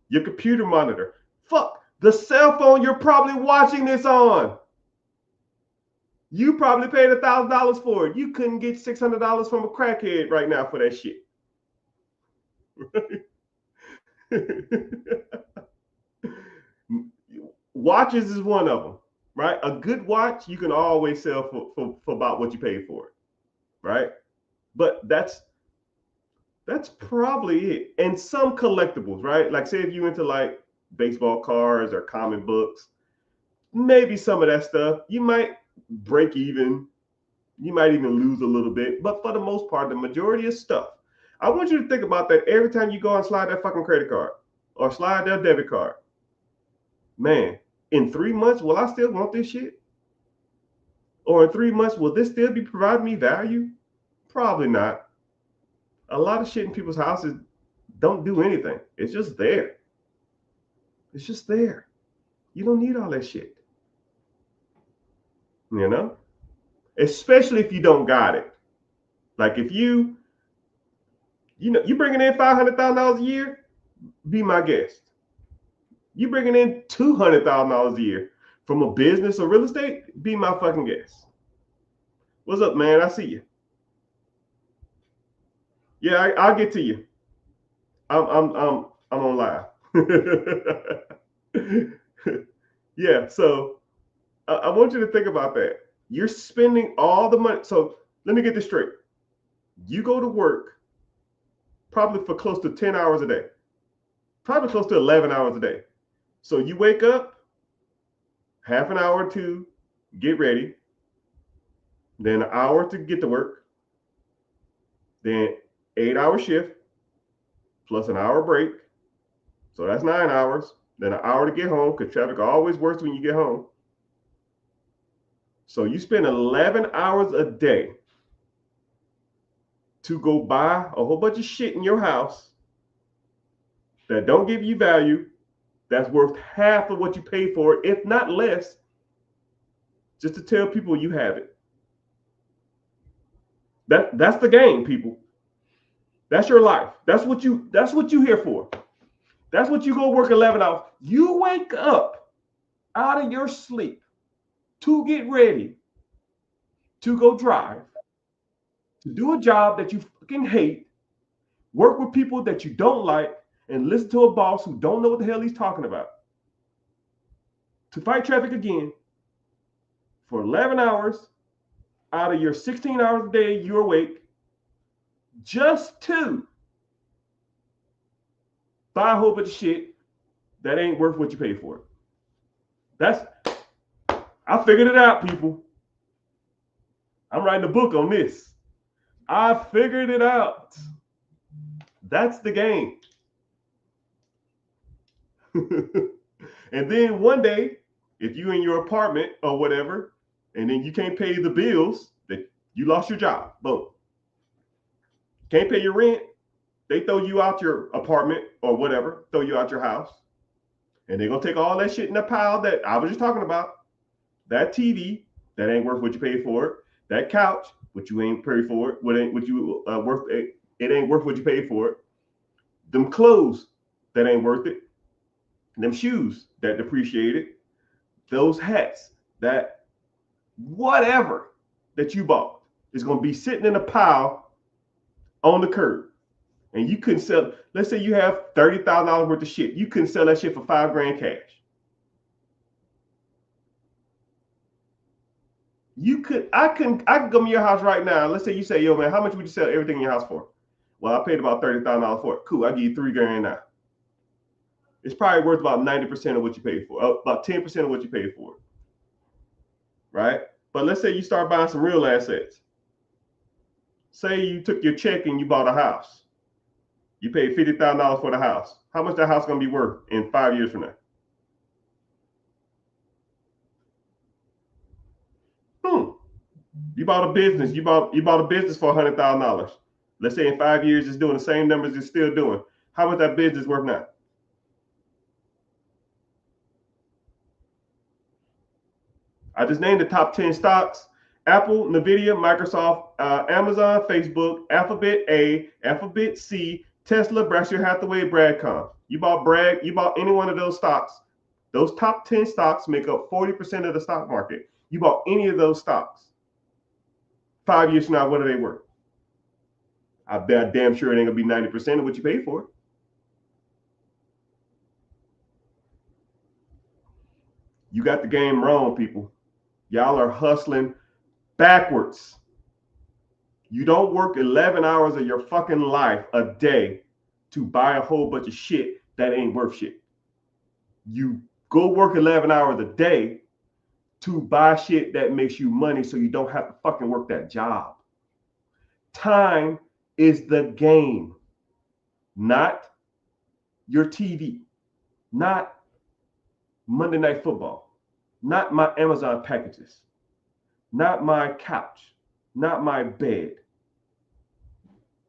Your computer monitor. Fuck, the cell phone you're probably watching this on. You probably paid $1,000 for it. You couldn't get $600 from a crackhead right now for that shit. Watches is one of them, right? A good watch you can always sell for about what you paid for it, right? But that's probably it. And some collectibles, right? Like say if you into like baseball cards or comic books, maybe some of that stuff you might break even. You might even lose a little bit, but for the most part, the majority of stuff. I want you to think about that every time you go and slide that fucking credit card or slide that debit card. Man, in 3 months, will I still want this shit? Or in 3 months, will this still be providing me value? Probably not. A lot of shit in people's houses don't do anything. It's just there. It's just there. You don't need all that shit. You know? Especially if you don't got it. Like if you bringing in $500,000 a year, be my guest. You bringing in $200,000 a year, from a business or real estate, be my fucking guest. What's up, man? I see you. Yeah, I'll get to you. I'm on live. Yeah, so I want you to think about that. You're spending all the money. So let me get this straight. You go to work probably for close to 10 hours a day, probably close to 11 hours a day. So you wake up, half an hour to get ready, then an hour to get to work, then 8-hour shift plus an hour break. So that's 9 hours, then an hour to get home because traffic always worse when you get home. So you spend 11 hours a day to go buy a whole bunch of shit in your house that don't give you value, that's worth half of what you pay for it, if not less, just to tell people you have it. That's the game, people. That's your life. That's what you here for. That's what you go work 11 hours. You wake up out of your sleep to get ready to go drive, to do a job that you fucking hate, work with people that you don't like, and listen to a boss who don't know what the hell he's talking about. To fight traffic again for 11 hours out of your 16 hours a day you're awake, just to buy a whole bunch of shit that ain't worth what you pay for it. I figured it out, people. I'm writing a book on this. I figured it out. That's the game. And then one day, if you in your apartment or whatever, and then you can't pay the bills, that you lost your job, boom. Can't pay your rent, they throw you out your apartment or whatever, throw you out your house. And they're gonna take all that shit in the pile that I was just talking about. That TV, that ain't worth what you paid for it. That couch, what you ain't paid for it, what ain't what you worth it ain't worth what you paid for it. Them clothes that ain't worth it. Them shoes that depreciated. Those hats, that whatever that you bought is gonna be sitting in a pile on the curb. And you couldn't sell, let's say you have $30,000 worth of shit. You couldn't sell that shit for $5,000 cash. I could come to your house right now. Let's say you say, yo, man, how much would you sell everything in your house for? Well, I paid about $30,000 for it. Cool, I'll give you $3,000 now. It's probably worth about 90% of what you paid for, about 10% of what you paid for it. Right? But let's say you start buying some real assets. Say you took your check and you bought a house. You paid $50,000 for the house. How much that house gonna be worth in 5 years from now? You bought a business. You bought a business for $100,000. Let's say in 5 years it's doing the same numbers it's still doing. How much that business worth now? I just named the top 10 stocks: Apple, Nvidia, Microsoft, Amazon, Facebook, Alphabet C, Tesla, Berkshire Hathaway, Broadcom. You bought any one of those stocks. Those top 10 stocks make up 40% of the stock market. You bought any of those stocks. 5 years from now, what are they worth? I bet damn sure it ain't gonna be 90% of what you paid for it. You got the game wrong, people. Y'all are hustling backwards. You don't work 11 hours of your fucking life a day to buy a whole bunch of shit that ain't worth shit. You go work 11 hours a day to buy shit that makes you money so you don't have to fucking work that job. Time is the game, not your TV, not Monday Night Football, not my Amazon packages, not my couch, not my bed,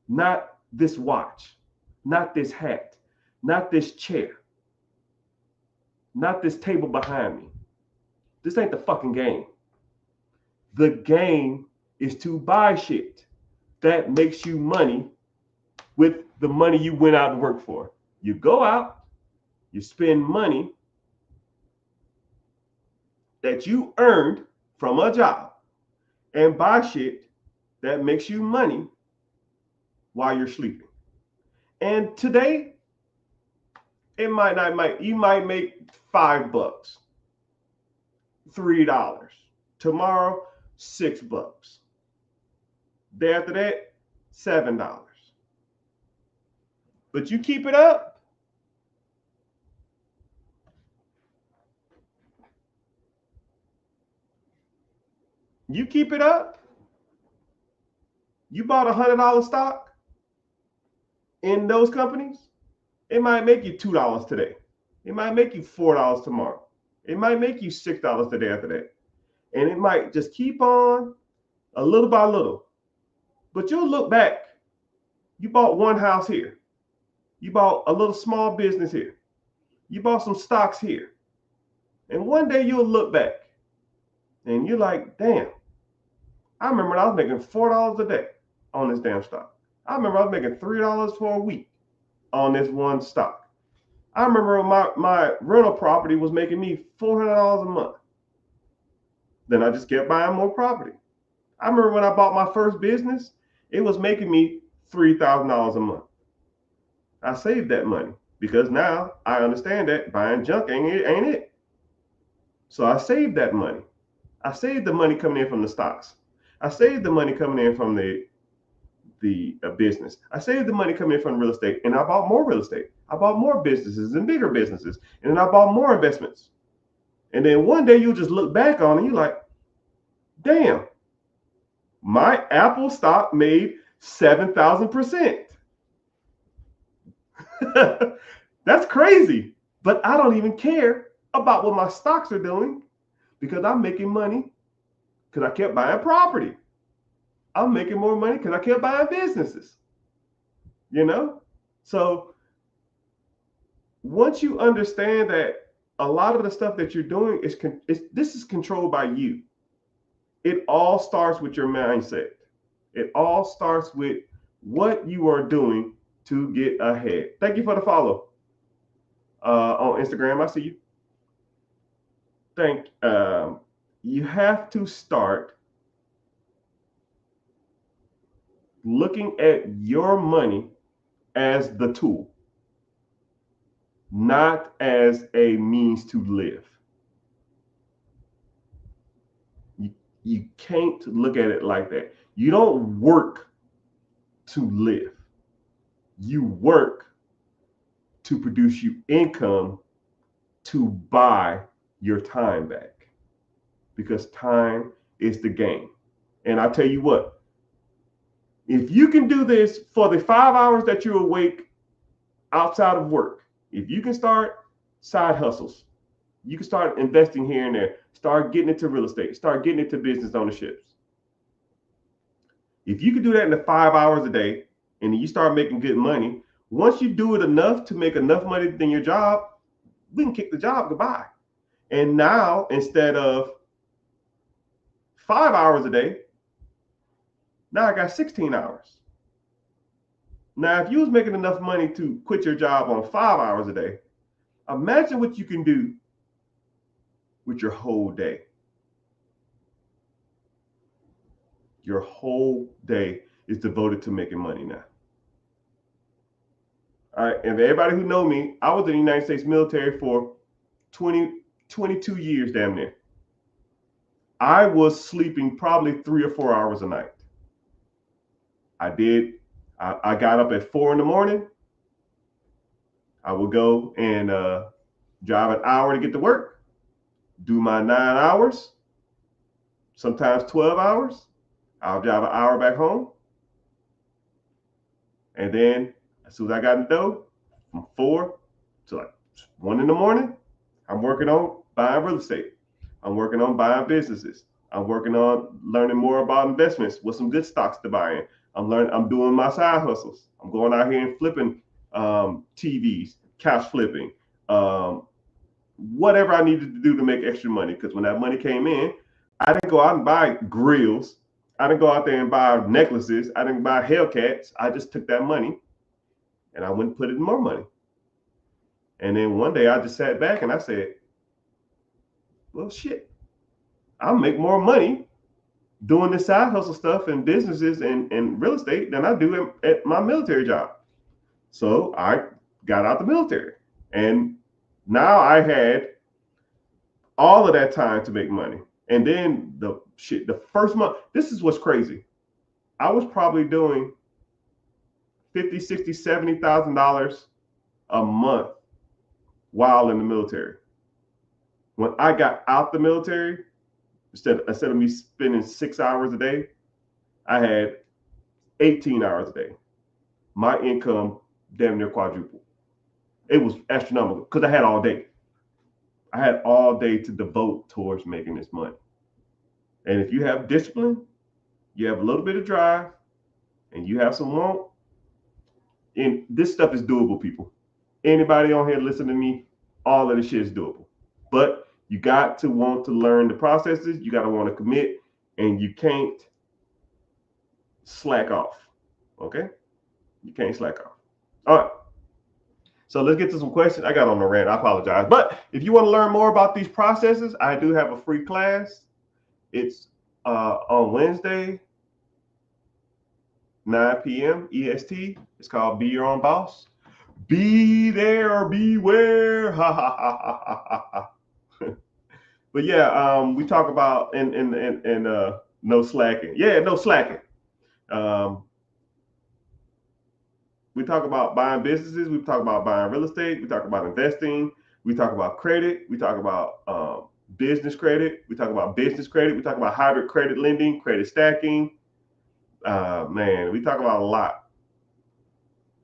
not this watch, not this hat, not this chair, not this table behind me. This ain't the fucking game. The game is to buy shit that makes you money with the money you went out to work for. You go out, you spend money, that you earned from a job and buy shit that makes you money while you're sleeping. And today, it might not you might make $5, $3. Tomorrow, $6. Day after that, $7. But you keep it up. You keep it up. You bought $100 stock in those companies. It might make you $2 today. It might make you $4 tomorrow. It might make you $6 the day after that. And it might just keep on a little by little. But you'll look back. You bought one house here. You bought a little small business here. You bought some stocks here. And one day you'll look back and you're like, damn, I remember when I was making $4 a day on this damn stock. I remember I was making $3 for a week on this one stock. I remember my rental property was making me $400 a month. Then I just kept buying more property. I remember when I bought my first business, it was making me $3,000 a month. I saved that money because now I understand that buying junk ain't it. So I saved that money. I saved the money coming in from the stocks. I saved the money coming in from the business. I saved the money coming in from real estate, and I bought more real estate. I bought more businesses and bigger businesses, and then I bought more investments. And then one day you'll just look back on it and you're like, damn, my Apple stock made 7,000%. That's crazy. But I don't even care about what my stocks are doing because I'm making money because I kept buying property. I'm making more money because I kept buying businesses. You know? So once you understand that a lot of the stuff that you're doing this is controlled by you. It all starts with your mindset. It all starts with what you are doing to get ahead. Thank you for the follow on Instagram. I see you. You have to start looking at your money as the tool, not as a means to live. You can't look at it like that. You don't work to live. You work to produce you income to buy your time back, because time is the game. And I tell you what, if you can do this for the 5 hours that you're awake outside of work, if you can start side hustles, you can start investing here and there, start getting into real estate, start getting into business ownerships. If you can do that in the 5 hours a day and you start making good money, once you do it enough to make enough money than your job, we can kick the job goodbye. And now, instead of 5 hours a day, now I got 16 hours. Now, if you was making enough money to quit your job on 5 hours a day, imagine what you can do with your whole day. Your whole day is devoted to making money now. All right, and everybody who know me, I was in the United States military for 22 years, damn near. I was sleeping probably 3 or 4 hours a night. I got up at 4 in the morning. I would go and drive an hour to get to work, do my 9 hours, sometimes 12 hours. I'll drive an hour back home. And then as soon as I got in the door, from 4 to like 1 in the morning, I'm working on buying real estate. I'm working on buying businesses. I'm working on learning more about investments, with some good stocks to buy in. I'm doing my side hustles. I'm going out here and flipping TVs, couch flipping, whatever I needed to do to make extra money. Because when that money came in, I didn't go out and buy grills. I didn't go out there and buy necklaces. I didn't buy Hellcats. I just took that money and I went and put it in more money. And then one day I just sat back and I said, well, shit, I'll make more money doing this side hustle stuff and businesses and real estate than I do at my military job. So I got out the military. And now I had all of that time to make money. And then the first month, this is what's crazy. I was probably doing 50, 60, $70,000 a month while in the military. When I got out the military, instead of me spending 6 hours a day, I had 18 hours a day. My income damn near quadrupled. It was astronomical because I had all day. I had all day to devote towards making this money. And if you have discipline, you have a little bit of drive, and you have some want, and this stuff is doable, people. Anybody on here listen to me, all of this shit is doable. But you got to want to learn the processes, you got to want to commit, and you can't slack off. Okay? You can't slack off. All right. So let's get to some questions. I got on the rant. I apologize. But if you want to learn more about these processes, I do have a free class. It's on Wednesday, 9 p.m. EST. It's called Be Your Own Boss. Be there or beware. Ha ha ha ha ha ha. But yeah, we talk about and no slacking. Yeah, no slacking. We talk about buying businesses. We talk about buying real estate. We talk about investing. We talk about credit. We talk about business credit. We talk about business credit. We talk about hybrid credit lending, credit stacking. Man, we talk about a lot.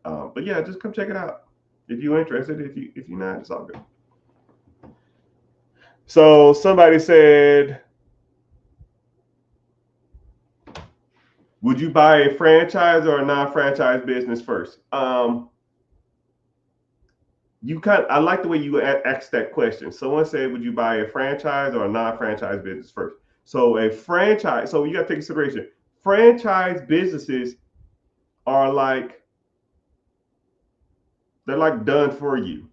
But yeah, just come check it out if you're interested. If you're not, it's all good. So somebody said, would you buy a franchise or a non-franchise business first? I like the way you asked that question. Someone said, would you buy a franchise or a non-franchise business first? So a franchise, so you got to take consideration. Franchise businesses are they're like done for you.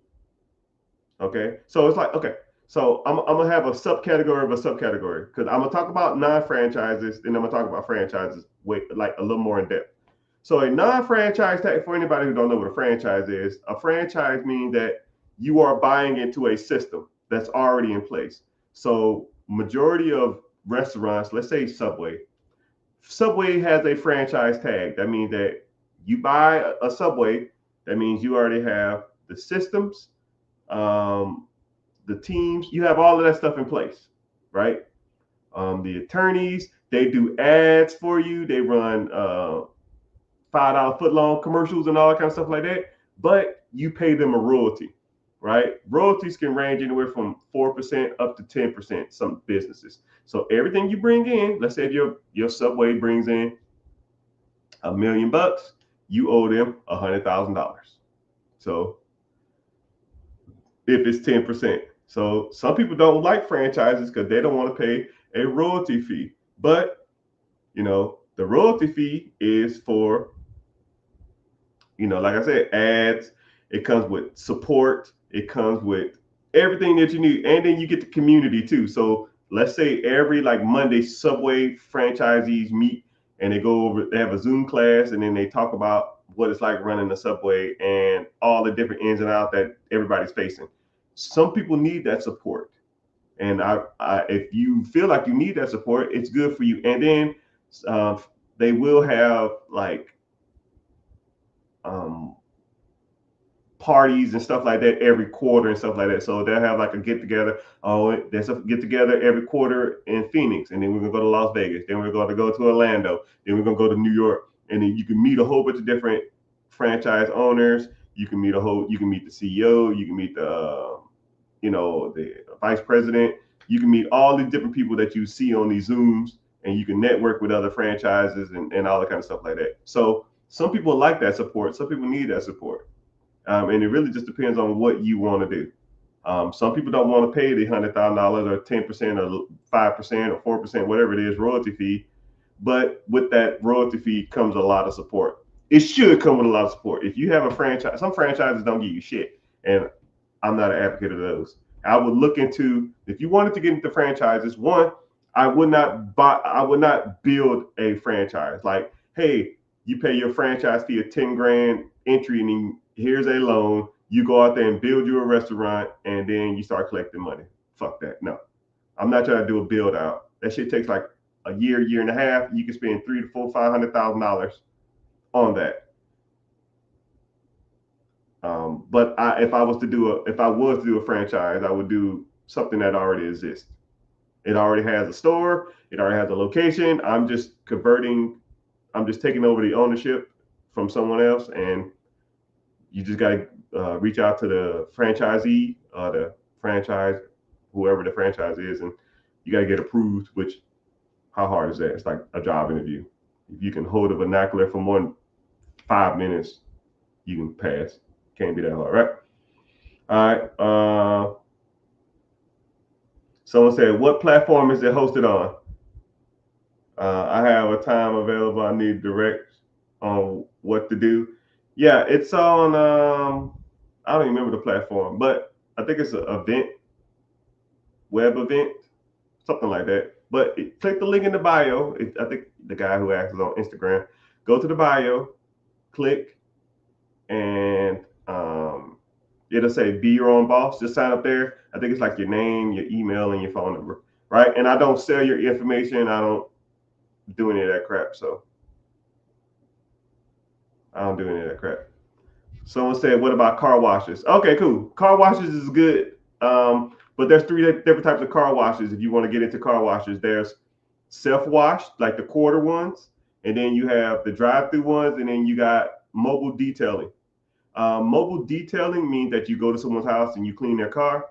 Okay. So it's like, okay. So I'm gonna have a subcategory of a subcategory because I'm gonna talk about non-franchises, then I'm gonna talk about franchises like a little more in depth. So a non-franchise tag, for anybody who don't know what a franchise is, a franchise means that you are buying into a system that's already in place. So majority of restaurants, let's say Subway has a franchise tag. That means that you buy a Subway, that means you already have the systems, the teams, you have all of that stuff in place, right? The attorneys, they do ads for you. They run $5 foot-long commercials and all that kind of stuff like that. But you pay them a royalty, right? Royalties can range anywhere from 4% up to 10%, some businesses. So everything you bring in, let's say if your Subway brings in $1 million, you owe them $100,000. So if it's 10%. So some people don't like franchises because they don't want to pay a royalty fee. But, the royalty fee is for, like I said, ads. It comes with support. It comes with everything that you need. And then you get the community too. So let's say every Monday, Subway franchisees meet and they have a Zoom class and then they talk about what it's like running the Subway and all the different ins and outs that everybody's facing. Some people need that support. And if you feel like you need that support, it's good for you. And then they will have parties and stuff like that every quarter and stuff like that. So they'll have a get together. Oh, there's a get together every quarter in Phoenix, and then we're gonna go to Las Vegas. Then we're going to go to Orlando. Then we're gonna go to New York, and then you can meet a whole bunch of different franchise owners. You can meet the CEO. You can meet the vice president. You can meet all these different people that you see on these Zooms, and you can network with other franchises and all that kind of stuff like that. So some people like that support. Some people need that support. And it really just depends on what you want to do. Some people don't want to pay the $100,000 or 10% or 5% or 4%, whatever it is, royalty fee. But with that royalty fee comes a lot of support. It should come with a lot of support. If you have a franchise, some franchises don't give you shit. And I'm not an advocate of those. I would look into, if you wanted to get into franchises, one, I would not build a franchise. Like, hey, you pay your franchise fee of 10 grand entry, and then here's a loan. You go out there and build you a restaurant, and then you start collecting money. Fuck that. No, I'm not trying to do a build out. That shit takes like a year and a half. You can spend $300,000 to $500,000 on that. But if I was to do a franchise, I would do something that already exists. It already has a store. It already has a location. I'm just taking over the ownership from someone else, and you just got to reach out to the franchisee, the franchise, whoever the franchise is, and you got to get approved. Which, how hard is that? It's like a job interview. If you can hold a vernacular for more than 5 minutes, you can pass. Can't be that hard, right? All right. Someone said, "What platform is it hosted on?" I have a time available. I need direct on what to do. Yeah, it's on. I don't even remember the platform, but I think it's an web event, something like that. But click the link in the bio. I think the guy who asked is on Instagram. Go to the bio, click, and it'll say "Be Your Own Boss." Just sign up there. I think it's like your name, your email, and your phone number, right? And I don't sell your information. I don't do any of that crap. So I don't do any of that crap. Someone said, "What about car washes?" Okay, cool. Car washes is good. But there's three different types of car washes. If you want to get into car washes, there's self-wash, like the quarter ones, and then you have the drive-through ones, and then you got mobile detailing. Mobile detailing means that you go to someone's house and you clean their car.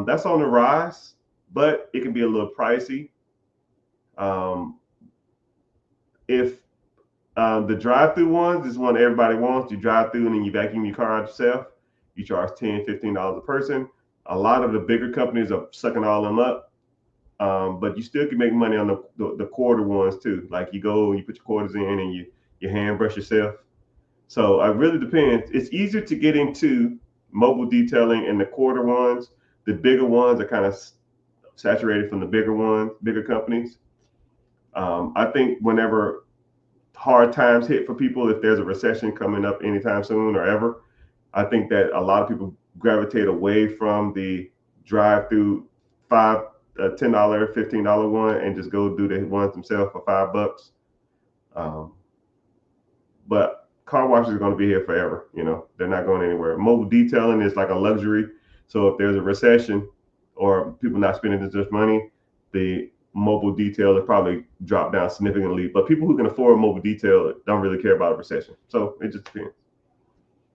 That's on the rise, but it can be a little pricey. Um, if the drive-through ones is one everybody wants, you drive through and then you vacuum your car out yourself. You charge $10, $15 a person. A lot of the bigger companies are sucking all them up, but you still can make money on the quarter ones too. Like you go, you put your quarters in, and you hand brush yourself. So it really depends. It's easier to get into mobile detailing and the quarter ones. The bigger ones are kind of saturated from the bigger companies. I think whenever hard times hit for people, if there's a recession coming up anytime soon or ever, I think that a lot of people gravitate away from the drive-through $10, $15 one and just go do the ones themselves for $5. But car washes are going to be here forever. They're not going anywhere. Mobile detailing is like a luxury. So if there's a recession or people not spending as much money, the mobile detail will probably drop down significantly. But people who can afford mobile detail don't really care about a recession. So it just depends.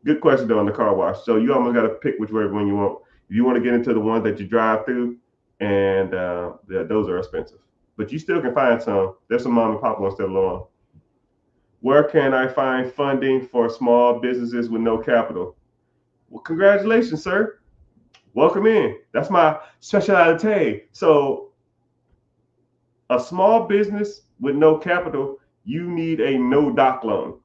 Good question though on the car wash. So you almost got to pick whichever one you want. If you want to get into the ones that you drive through, and those are expensive, but you still can find some. There's some mom and pop ones still on. Where can I find funding for small businesses with no capital? Well, congratulations, sir. Welcome in. That's my specialty. So a small business with no capital, you need a no doc loan.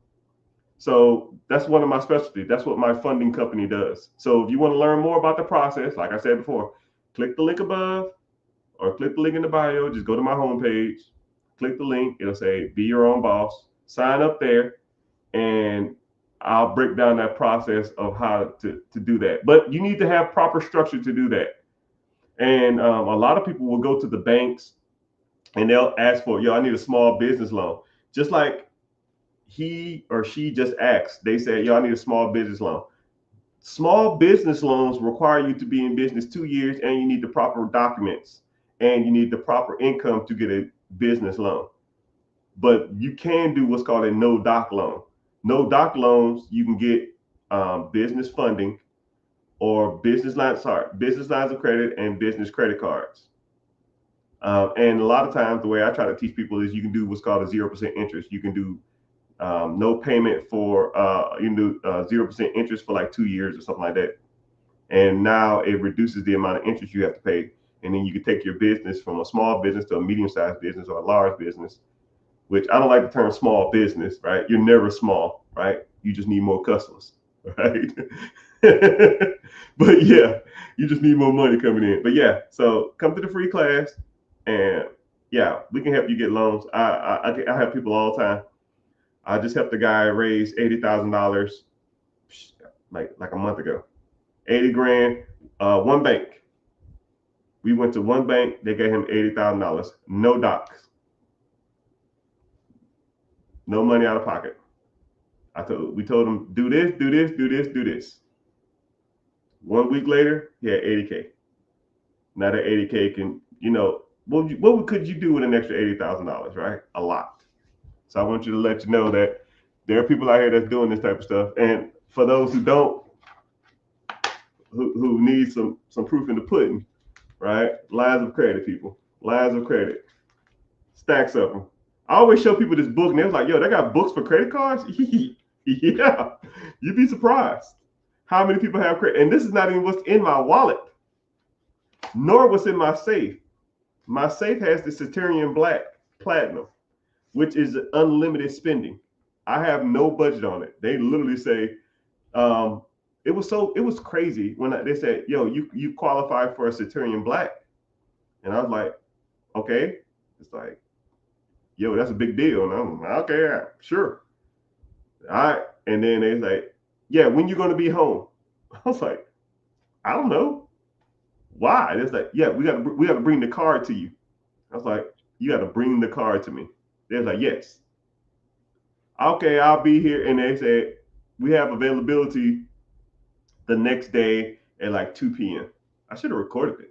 So that's one of my specialties. That's what my funding company does. So if you want to learn more about the process, like I said before, click the link above or click the link in the bio. Just go to my homepage, click the link. It'll say "Be Your Own Boss." Sign up there, and I'll break down that process of how to do that. But you need to have proper structure to do that. And a lot of people will go to the banks and they'll ask for, I need a small business loan. Just like he or she just asked, they said, I need a small business loan. Small business loans require you to be in business 2 years, and you need the proper documents, and you need the proper income to get a business loan. But you can do what's called a no doc loan. No doc loans, you can get business funding or business lines of credit and business credit cards. And a lot of times, the way I try to teach people is you can do what's called a 0% interest. You can do no payment for you can do 0% interest for like 2 years or something like that. And now it reduces the amount of interest you have to pay. And then you can take your business from a small business to a medium-sized business or a large business, which I don't like the term small business, right? You're never small, right? You just need more customers, right? But yeah, you just need more money coming in. But yeah, so come to the free class and Yeah, we can help you get loans. I help people all the time. I just helped a guy raise $80,000 like a month ago. 80 grand, one bank. We went to one bank. They gave him $80,000. No docs, no money out of pocket. We told him do this, do this, do this, do this. 1 week later, he had 80K. Now that 80K can, what could you do with an extra $80,000, right? A lot. So I want you to let you know that there are people out here that's doing this type of stuff. And for those who don't, who need some proof in the pudding, right? Lines of credit, people. Lines of credit. Stacks of them. I always show people this book, and they're like, yo, they got books for credit cards? Yeah. You'd be surprised how many people have credit. And this is not even what's in my wallet, nor what's in my safe. My safe has the Saturnian Black Platinum, which is unlimited spending. I have no budget on it. They literally say, it was crazy when they said, yo, you qualify for a Saturnian Black. And I was like, okay. It's like, yo, that's a big deal. And I'm like, okay, yeah, sure. All right. And then they like, yeah, when you going to be home? I was like, I don't know. Why? It's like, yeah, we got to bring the card to you. I was like, you got to bring the card to me. They're like, yes. Okay, I'll be here. And they said, we have availability the next day at like 2 p.m. I should have recorded it.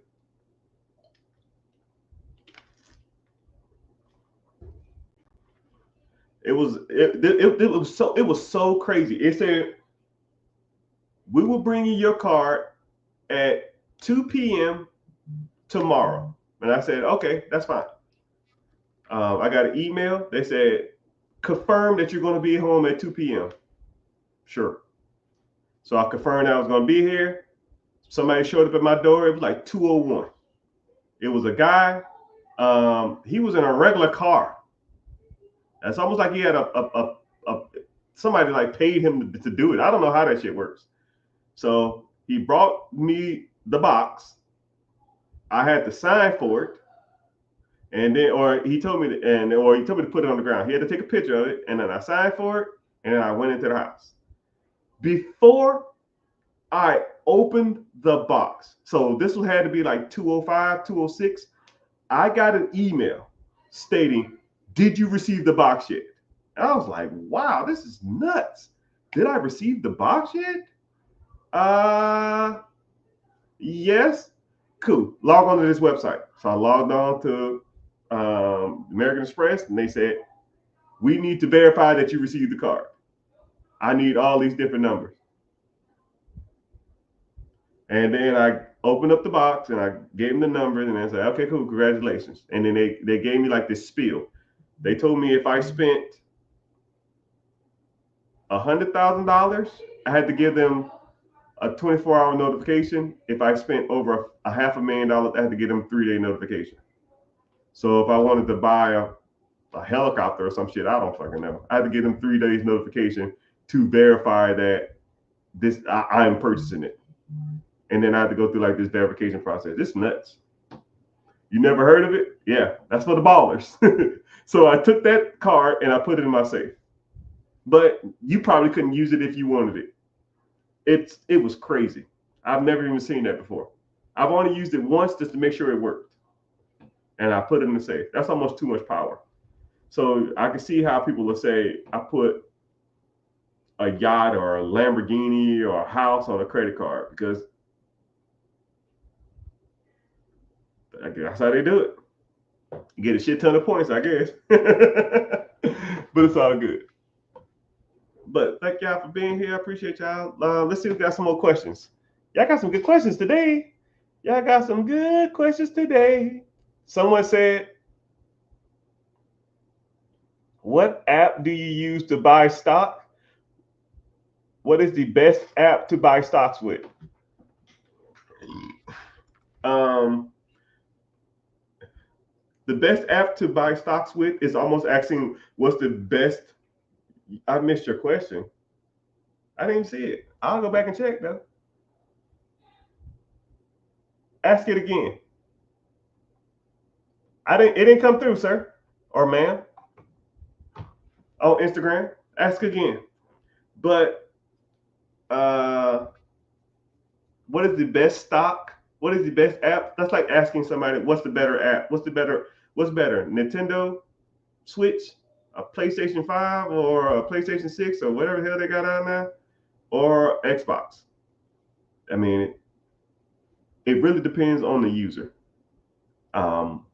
It was so crazy. It said, we will bring you your card at 2 p.m. tomorrow. And I said, okay, that's fine. I got an email. They said, confirm that you're going to be home at 2 p.m. Sure. So I confirmed I was going to be here. Somebody showed up at my door. It was like 2:01. It was a guy. He was in a regular car. It's almost like he had a somebody like paid him to do it. I don't know how that shit works. So he brought me the box. I had to sign for it. And then, or he told me to put it on the ground. He had to take a picture of it, and then I signed for it, and then I went into the house. Before I opened the box, so this had to be like 2:05, 2:06. I got an email stating, "Did you receive the box yet?" And I was like, "Wow, this is nuts. Did I receive the box yet?" Yes. Cool. Log on to this website. So I logged on to American Express, and they said, we need to verify that you received the card. I need all these different numbers. And then I opened up the box and I gave them the numbers, and I said, okay, cool, congratulations. And then they gave me like this spiel. They told me if I spent $100,000, I had to give them a 24-hour notification. If I spent over a $500,000, I had to give them a 3-day notification. So if I wanted to buy a helicopter or some shit, I don't fucking know, I had to give them 3 days notification to verify that I am purchasing it. And then I had to go through like this verification process. It's nuts. You never heard of it? Yeah, that's for the ballers. So I took that card and I put it in my safe. But you probably couldn't use it if you wanted it. It was crazy. I've never even seen that before. I've only used it once just to make sure it worked. And I put it in the safe. That's almost too much power. So I can see how people will say, I put a yacht or a Lamborghini or a house on a credit card, because that's how they do it. You get a shit ton of points, I guess. But it's all good. But thank y'all for being here. I appreciate y'all. Let's see if we got some more questions. Y'all got some good questions today. Someone said, what app do you use to buy stock? What is the best app to buy stocks with? The best app to buy stocks with is almost asking what's the best. I missed your question. I didn't see it. I'll go back and check though. Ask it again. It didn't come through, sir or ma'am, on Instagram. Ask again. But what is the best stock? What is the best app? That's like asking somebody, what's the better app? What's better? Nintendo Switch, a PlayStation 5 or a PlayStation 6 or whatever the hell they got out now, or Xbox. I mean, it really depends on the user.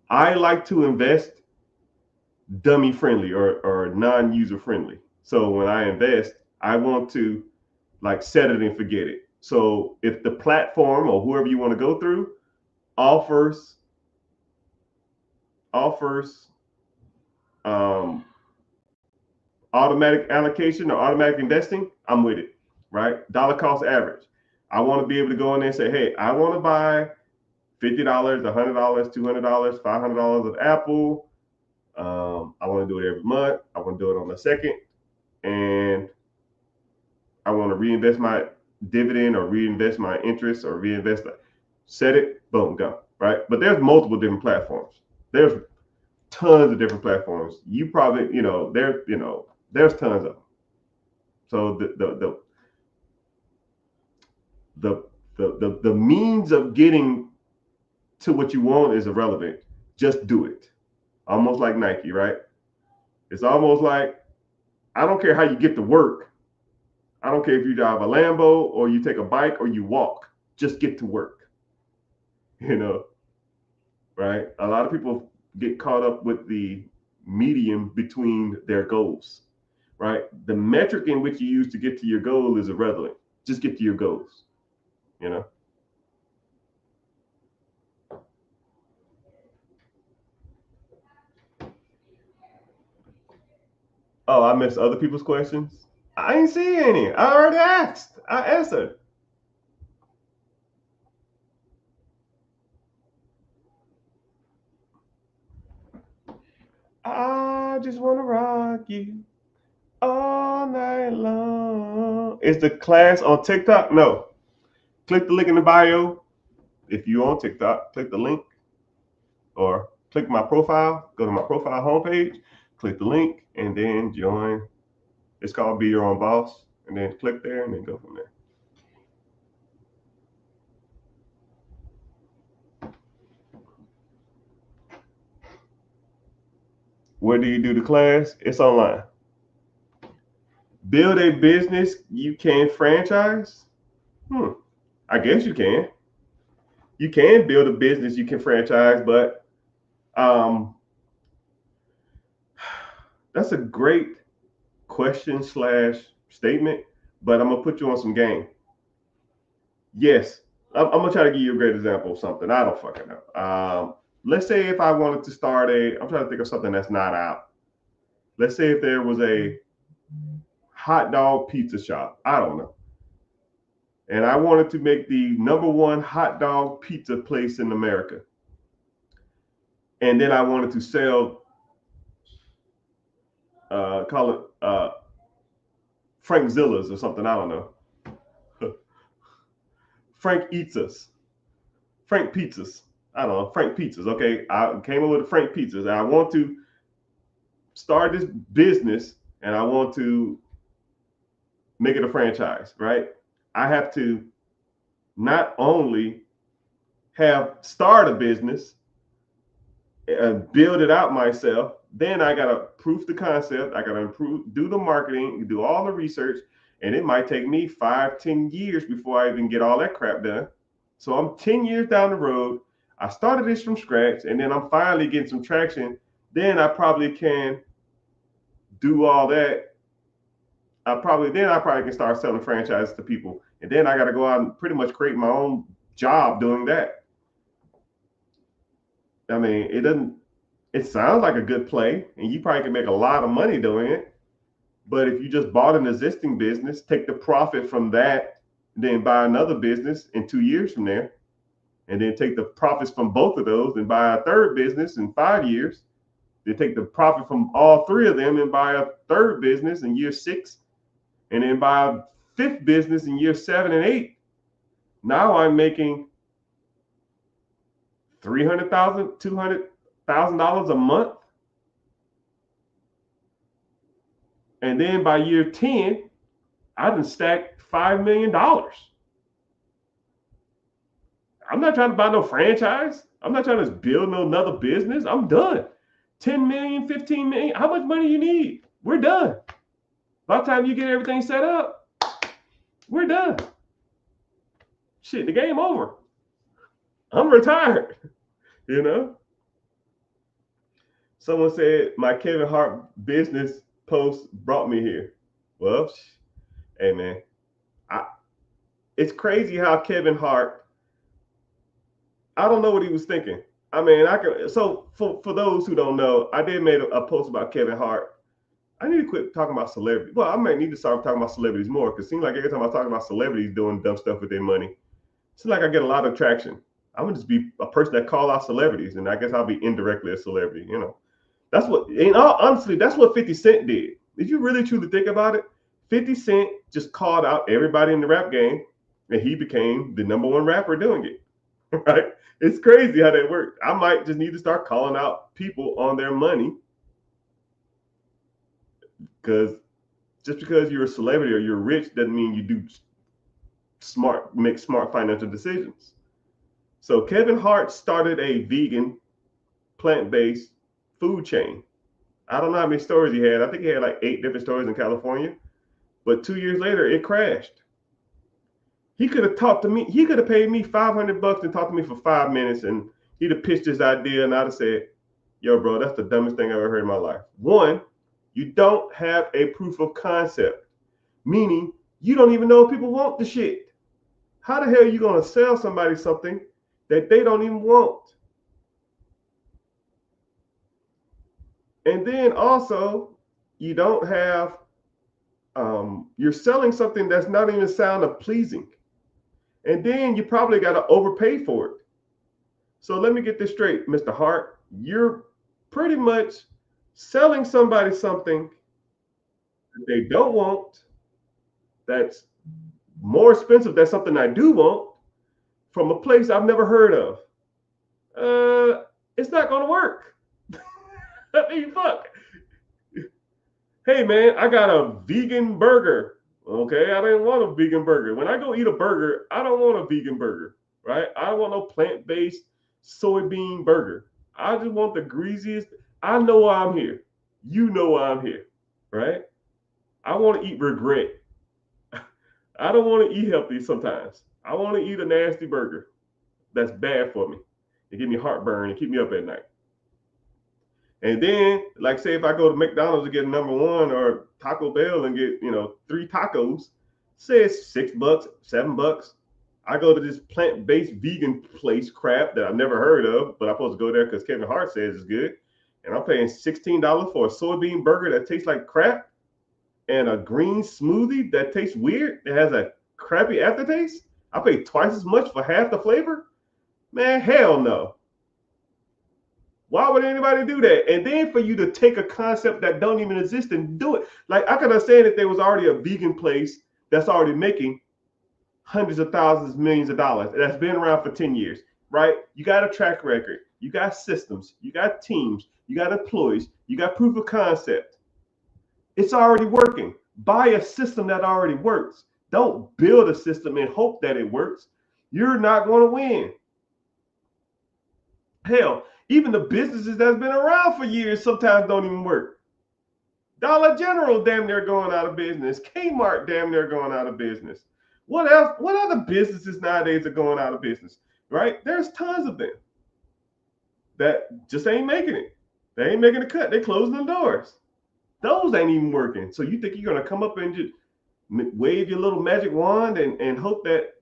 I like to invest dummy friendly or non-user friendly. So when I invest, I want to like set it and forget it. So if the platform or whoever you want to go through offers um, automatic allocation or automatic investing, I'm with it, right? Dollar cost average. I want to be able to go in there and say, hey, I want to buy $50, $100, $200, $500 of Apple. I want to do it every month. I want to do it on the second, and I want to reinvest my dividend or reinvest my interest or reinvest. Set it, boom, go. Right? But there's multiple different platforms. There's tons of different platforms. You probably, there's tons of them. So the means of getting to what you want is irrelevant. Just do it. Almost like Nike, right? It's almost like, I don't care how you get to work. I don't care if you drive a Lambo or you take a bike or you walk. Just get to work. Right? A lot of people get caught up with the medium between their goals, right? The metric in which you use to get to your goal is irrelevant. Just get to your goals, Oh, I missed other people's questions. I ain't see any. I already asked. I answered. I just want to rock you all night long. Is the class on TikTok? No. Click the link in the bio. If you're on TikTok, click the link or click my profile. Go to my profile homepage, click the link, and then join. It's called Be Your Own Boss. And then click there and then go from there. Where do you do the class? It's online. Build a business you can franchise? I guess you can. You can build a business you can franchise, but that's a great question / statement, but I'm gonna put you on some game. Yes, I'm gonna try to give you a great example of something. I don't fucking know. Let's say if I wanted to start I'm trying to think of something that's not out. Let's say if there was a hot dog pizza shop. I don't know. And I wanted to make the #1 hot dog pizza place in America. And then I wanted to sell, call it Frank Zilla's or something. I don't know. Frank Eats Us. Frank Pizzas. I don't know. Frank Pizzas. Okay. I came up with Frank Pizzas. And I want to start this business and I want to make it a franchise, right? I have to not only start a business and build it out myself, then I gotta proof the concept. I gotta do the marketing, do all the research, and it might take me 5-10 years before I even get all that crap done. So I'm 10 years down the road. I started this from scratch, and then I'm finally getting some traction. Then I probably can do all that. I probably can start selling franchises to people, and then I got to go out and pretty much create my own job doing that. I mean, it sounds like a good play, and you probably can make a lot of money doing it. But if you just bought an existing business, take the profit from that, then buy another business in 2 years from there, and then take the profits from both of those and buy a third business in 5 years, then take the profit from all three of them and buy a third business in year 6, and then buy a fifth business in year 7 and 8. Now I'm making 300,000, 200, $1,000 a month. And then by year 10, I done stacked $5 million. I'm not trying to buy no franchise. I'm not trying to build no another business. I'm done. 10 million, 15 million. How much money you need? We're done. By the time you get everything set up, we're done. Shit, the game over. I'm retired. You know? Someone said my Kevin Hart business post brought me here. Well, hey man, it's crazy how Kevin Hart, I don't know what he was thinking. I mean, so for those who don't know, I did make a post about Kevin Hart. I need to quit talking about celebrities. Well, I might need to start talking about celebrities more, because it seems like every time I talk about celebrities doing dumb stuff with their money, it seems like I get a lot of traction. I'm gonna just be a person that call out celebrities, and I guess I'll be indirectly a celebrity, you know. That's what, honestly, that's what 50 Cent did. If you really truly think about it, 50 Cent just called out everybody in the rap game, and he became the #1 rapper doing it. Right? It's crazy how that works. I might just need to start calling out people on their money, because just because you're a celebrity or you're rich doesn't mean you make smart financial decisions. So Kevin Hart started a vegan, plant-based food chain. I don't know how many stores he had. I think he had like 8 different stores in California. But 2 years later, it crashed. He could have talked to me. He could have paid me $500 and talked to me for 5 minutes, and he'd have pitched his idea, and I'd have said, yo, bro, that's the dumbest thing I've ever heard in my life. One, you don't have a proof of concept, meaning you don't even know if people want the shit. How the hell are you going to sell somebody something that they don't even want? And then also, you don't have, you're selling something that's not even sound pleasing. And then you probably got to overpay for it. So let me get this straight, Mr. Hart. You're pretty much selling somebody something that they don't want, that's more expensive than something I do want, from a place I've never heard of. It's not going to work. I mean, fuck. Hey, man, I got a vegan burger. Okay, I didn't want a vegan burger. When I go eat a burger, I don't want a vegan burger, right? I don't want no plant-based soybean burger. I just want the greasiest. I know why I'm here. You know why I'm here, right? I want to eat regret. I don't want to eat healthy sometimes. I want to eat a nasty burger that's bad for me. It give me heartburn and keep me up at night. And then, like, say if I go to McDonald's to get #1, or Taco Bell and get, 3 tacos, say it's $6, $7. I go to this plant-based vegan place crap that I've never heard of, but I'm supposed to go there because Kevin Hart says it's good. And I'm paying $16 for a soybean burger that tastes like crap, and a green smoothie that tastes weird. It has a crappy aftertaste. I pay twice as much for half the flavor. Man, hell no. Why would anybody do that? And then for you to take a concept that don't even exist and do it. Like, I can understand that there was already a vegan place that's already making hundreds of thousands, millions of dollars. That's been around for 10 years, right? You got a track record. You got systems. You got teams. You got employees. You got proof of concept. It's already working. Buy a system that already works. Don't build a system and hope that it works. You're not going to win. Hell, even the businesses that's been around for years sometimes don't even work. Dollar General damn near going out of business. Kmart damn near going out of business. What else? What other businesses nowadays are going out of business? Right? There's tons of them that just ain't making it. They ain't making the cut. They closing the doors. Those ain't even working. So you think you're gonna come up and just wave your little magic wand and hope that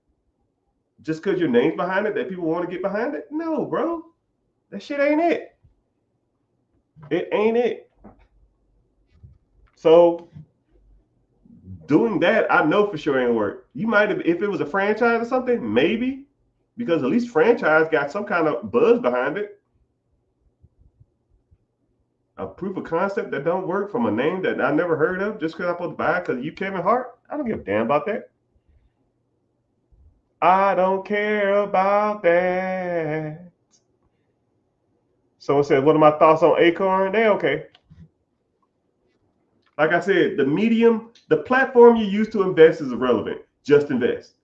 just because your name's behind it that people want to get behind it? No, bro. That shit ain't it. It ain't it. So doing that, I know for sure ain't work. You might have, if it was a franchise or something, maybe, because at least franchise got some kind of buzz behind it. A proof of concept that don't work from a name that I never heard of just because I'm supposed to buy it because you Kevin Hart? I don't give a damn about that. I don't care about that. Someone said, what are my thoughts on Acorn? They okay. Like I said, the platform you use to invest is irrelevant. Just invest.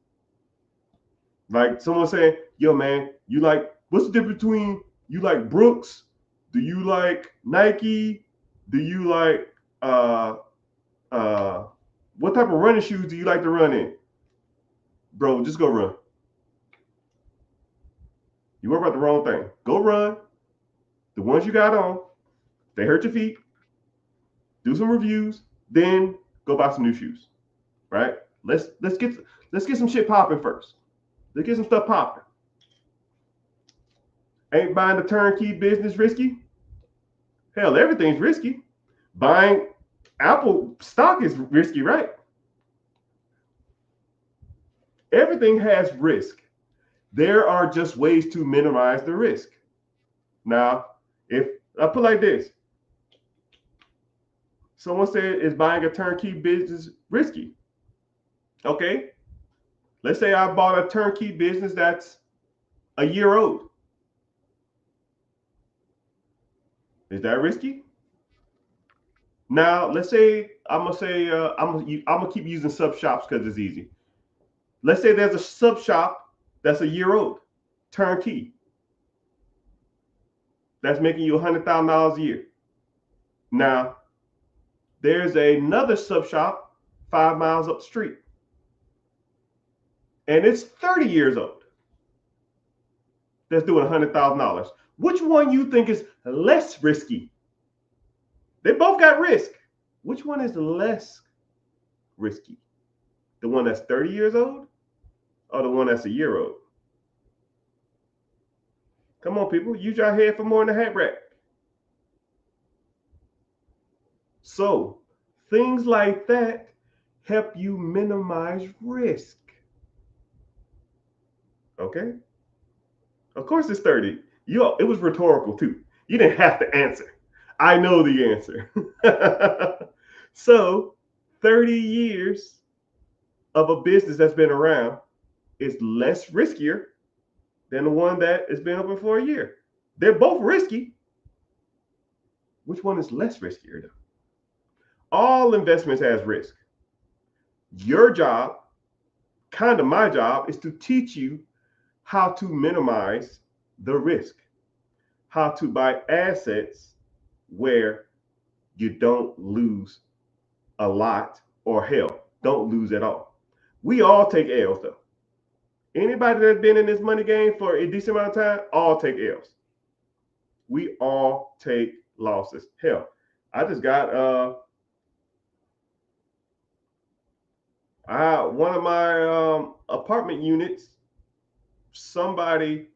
Like someone saying, yo, man, what's the difference between you like Brooks? Do you like Nike? Do you like, what type of running shoes do you like to run in? Bro, just go run. You worry about the wrong thing. Go run. The ones you got on, they hurt your feet. Do some reviews, then go buy some new shoes. Right? Let's get some shit popping first. Let's get some stuff popping. Ain't buying the turnkey business risky? Hell, everything's risky. Buying Apple stock is risky, right? Everything has risk. There are just ways to minimize the risk. Now, if I put it like this, someone said, is buying a turnkey business risky? Okay, let's say I bought a turnkey business that's a year old. Is that risky? Now, let's say I'm gonna keep using sub shops because it's easy. Let's say there's a sub shop that's a year old, turnkey, that's making you $100,000 a year. Now, there's another sub shop 5 miles up the street, and it's 30 years old, that's doing $100,000. Which one you think is less risky? They both got risk. Which one is less risky? The one that's 30 years old or the one that's a year old? Come on, people. Use your head for more than a hat rack. So things like that help you minimize risk. Okay? Of course it's 30. It was rhetorical too. You didn't have to answer. I know the answer. So 30 years of a business that's been around is less riskier than the one that has been open for a year. They're both risky. Which one is less riskier though? All investments has risk. Your job, kind of my job, is to teach you how to minimize the risk, how to buy assets where you don't lose a lot, or hell, don't lose at all. We all take L's though. Anybody that's been in this money game for a decent amount of time, all take L's. We all take losses. Hell, I just got one of my apartment units, somebody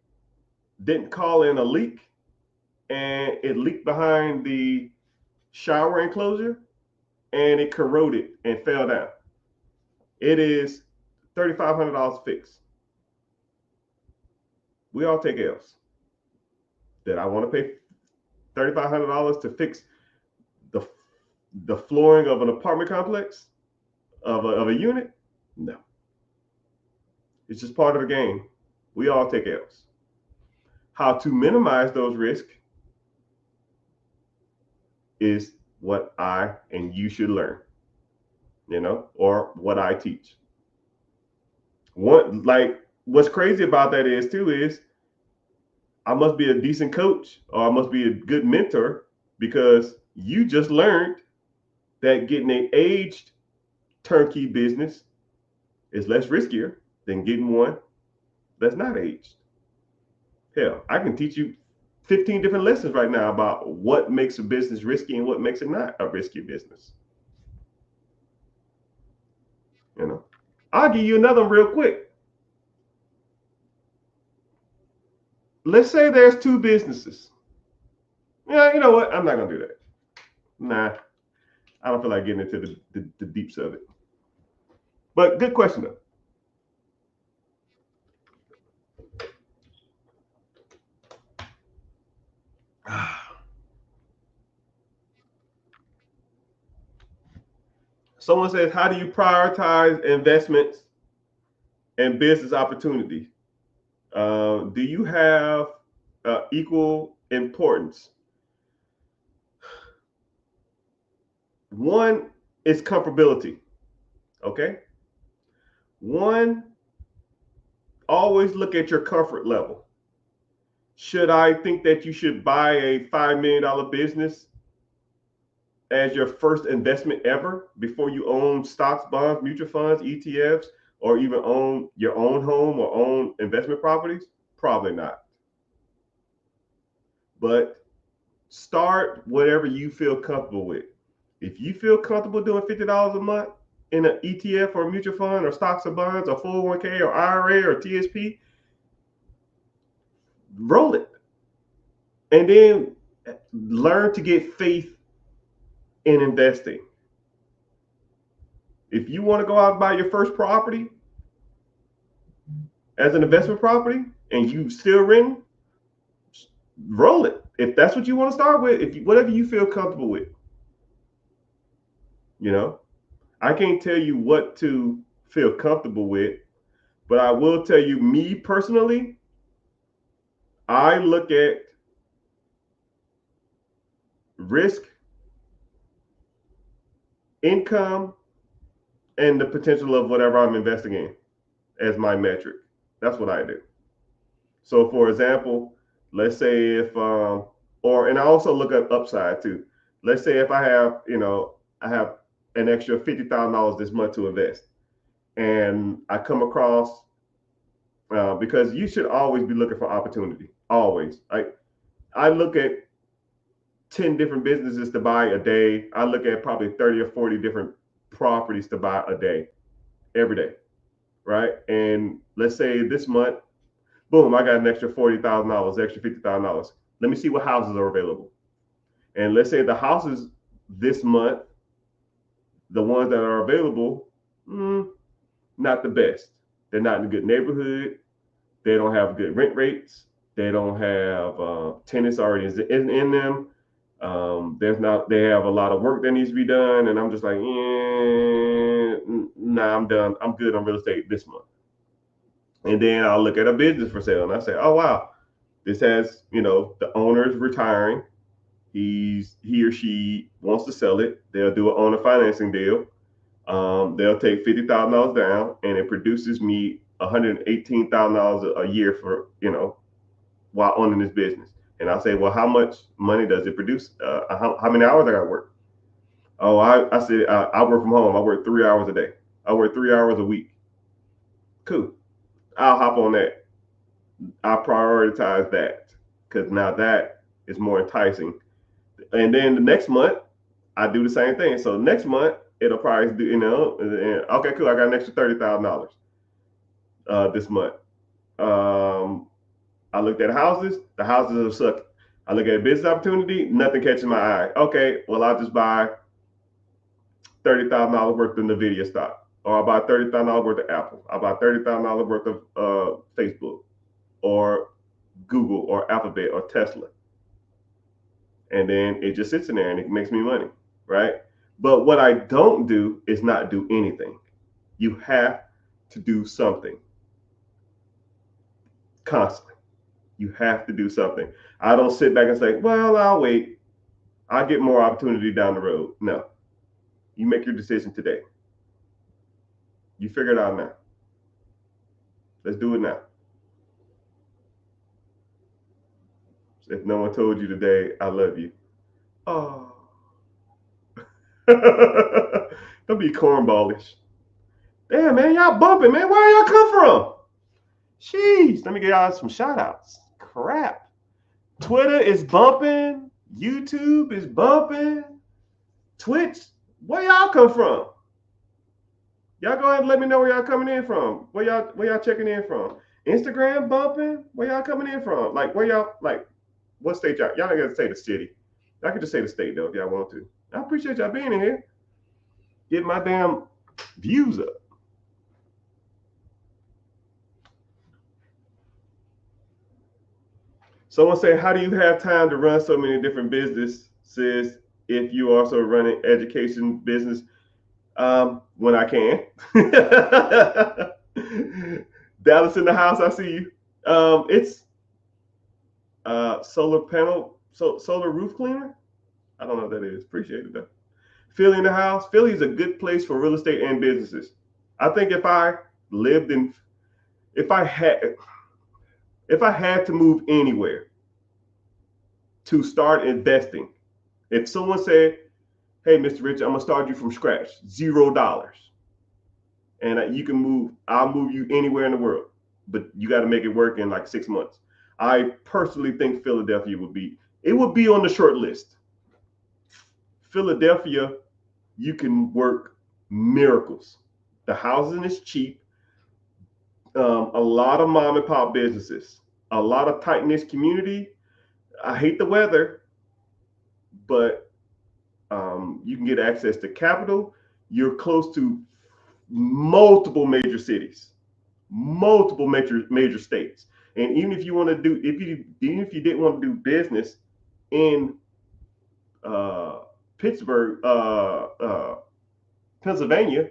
didn't call in a leak, and it leaked behind the shower enclosure, and it corroded and fell down. It is $3,500 fixed. We all take L's. Did I want to pay $3,500 to fix the flooring of an apartment complex, of a unit? No. It's just part of the game. We all take L's. How to minimize those risks is what I and you should learn, or what I teach. What's crazy about that is I must be a decent coach, or I must be a good mentor, because you just learned that getting an aged turnkey business is less riskier than getting one that's not aged. Hell, I can teach you 15 different lessons right now about what makes a business risky and what makes it not a risky business. I'll give you another one real quick. Let's say there's two businesses. Yeah, you know what? I'm not going to do that. Nah, I don't feel like getting into the deeps of it. But good question, though. Someone says, how do you prioritize investments and business opportunities? Do you have equal importance. One is comfortability. Okay. One, always look at your comfort level. Should I think that you should buy a $5 million business as your first investment ever before you own stocks, bonds, mutual funds, ETFs, or even own your own home or own investment properties? Probably not. But start whatever you feel comfortable with. If you feel comfortable doing $50 a month in an ETF or mutual fund or stocks or bonds or 401k or IRA or TSP, roll it. And then learn to get faith in investing. If you want to go out and buy your first property as an investment property and you still renting, roll it. If that's what you want to start with, whatever you feel comfortable with. You know, I can't tell you what to feel comfortable with, but I will tell you, me personally, I look at risk, income, and the potential of whatever I'm investing in as my metric. That's what I do. So, for example, let's say if, and I also look at upside too. Let's say if I have, I have an extra $50,000 this month to invest, and I come across, because you should always be looking for opportunity. Always. I look at 10 different businesses to buy a day. I look at probably 30 or 40 different properties to buy a day, every day, right? And let's say this month, boom, I got an extra $40,000, extra $50,000. Let me see what houses are available. And let's say the houses this month, the ones that are available, not the best. They're not in a good neighborhood. They don't have good rent rates. They don't have tenants already in them. They have a lot of work that needs to be done. And I'm just like, nah, I'm done. I'm good on real estate this month. And then I'll look at a business for sale and I say, oh, wow, this has, the owner is retiring. He or she wants to sell it. They'll do an owner financing deal. They'll take $50,000 down and it produces me $118,000 a year for, while owning this business. And I say, well, how much money does it produce? How many hours I got to work? Oh, I said, I work from home. I work 3 hours a day. I work 3 hours a week. Cool. I'll hop on that. I prioritize that because now that is more enticing. And then the next month, I do the same thing. So next month, it'll probably do, okay, cool. I got an extra $30,000 this month. I looked at houses. The houses are sucking. I look at a business opportunity. Nothing catches my eye. Okay, well, I'll just buy $30,000 worth of NVIDIA stock, or I'll buy $30,000 worth of Apple. I'll buy $30,000 worth of Facebook, or Google, or Alphabet, or Tesla. And then it just sits in there and it makes me money, right? But what I don't do is not do anything. You have to do something constantly. You have to do something. I don't sit back and say, well, I'll wait. I'll get more opportunity down the road. No. You make your decision today. You figure it out now. Let's do it now. If no one told you today, I love you. Oh. Don't be cornballish. Damn, man, y'all bumping, man. Where y'all come from? Jeez, let me get y'all some shout outs. Crap. Twitter is bumping. YouTube is bumping. Twitch, where y'all come from? Y'all go ahead and let me know where y'all coming in from. Where y'all checking in from? Instagram bumping? Where y'all coming in from? Like, where y'all, like, what state y'all? Y'all don't got to say the city. Y'all can just say the state, though, if y'all want to. I appreciate y'all being in here. Get my damn views up. Someone say, how do you have time to run so many different businesses if you also running education business? When I can. Dallas in the house, I see you. solar roof cleaner. I don't know what that is. Appreciate it though. Philly in the house. Philly is a good place for real estate and businesses. I think lived in, if I had, if I had to move anywhere to start investing, if someone said, "Hey, Mr. Rich, I'm gonna start you from scratch, $0, and you can move. I'll move you anywhere in the world, but you got to make it work in like 6 months." I personally think Philadelphia would be. It would be on the short list. Philadelphia, you can work miracles. The housing is cheap. A lot of mom and pop businesses, a lot of tight knit community. I hate the weather, but you can get access to capital. You're close to multiple major cities, multiple major states, and even if you want to do, even if you didn't want to do business in Pittsburgh, Pennsylvania,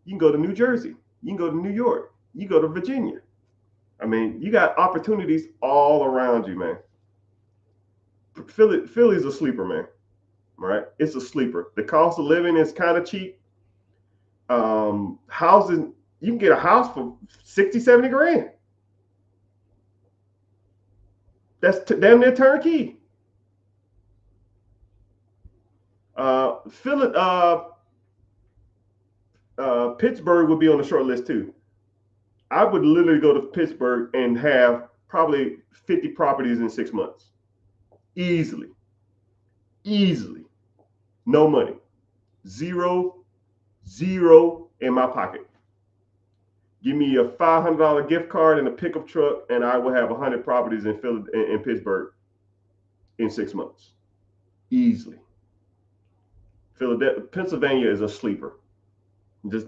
you can go to New Jersey, you can go to New York, you can go to Virginia. I mean, you got opportunities all around you, man. Philly's a sleeper, man. Right? It's a sleeper. The cost of living is kind of cheap. Housing, you can get a house for 60, 70 grand. That's damn near turnkey. Philly, Pittsburgh would be on the short list too. I would literally go to Pittsburgh and have probably 50 properties in 6 months. Easily. No money. Zero in my pocket. Give me a $500 gift card and a pickup truck, and I will have 100 properties in Pittsburgh in 6 months. Easily. Pennsylvania is a sleeper. That's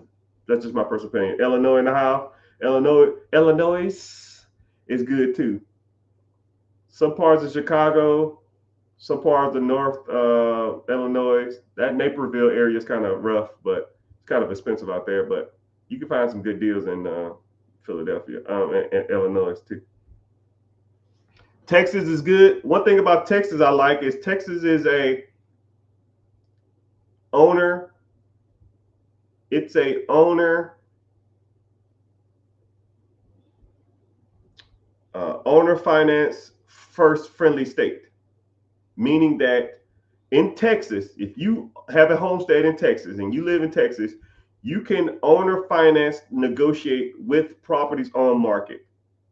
just my personal opinion. Illinois in the house. Illinois is good too. Some parts of Chicago, some parts of North Illinois. That Naperville area is kind of rough, but it's kind of expensive out there. But you can find some good deals in Philadelphia and Illinois too. Texas is good. One thing about Texas I like is Texas is a owner. It's a owner finance first friendly state, meaning that in Texas, if you have a homestead in Texas and you live in Texas, you can owner finance negotiate with properties on market.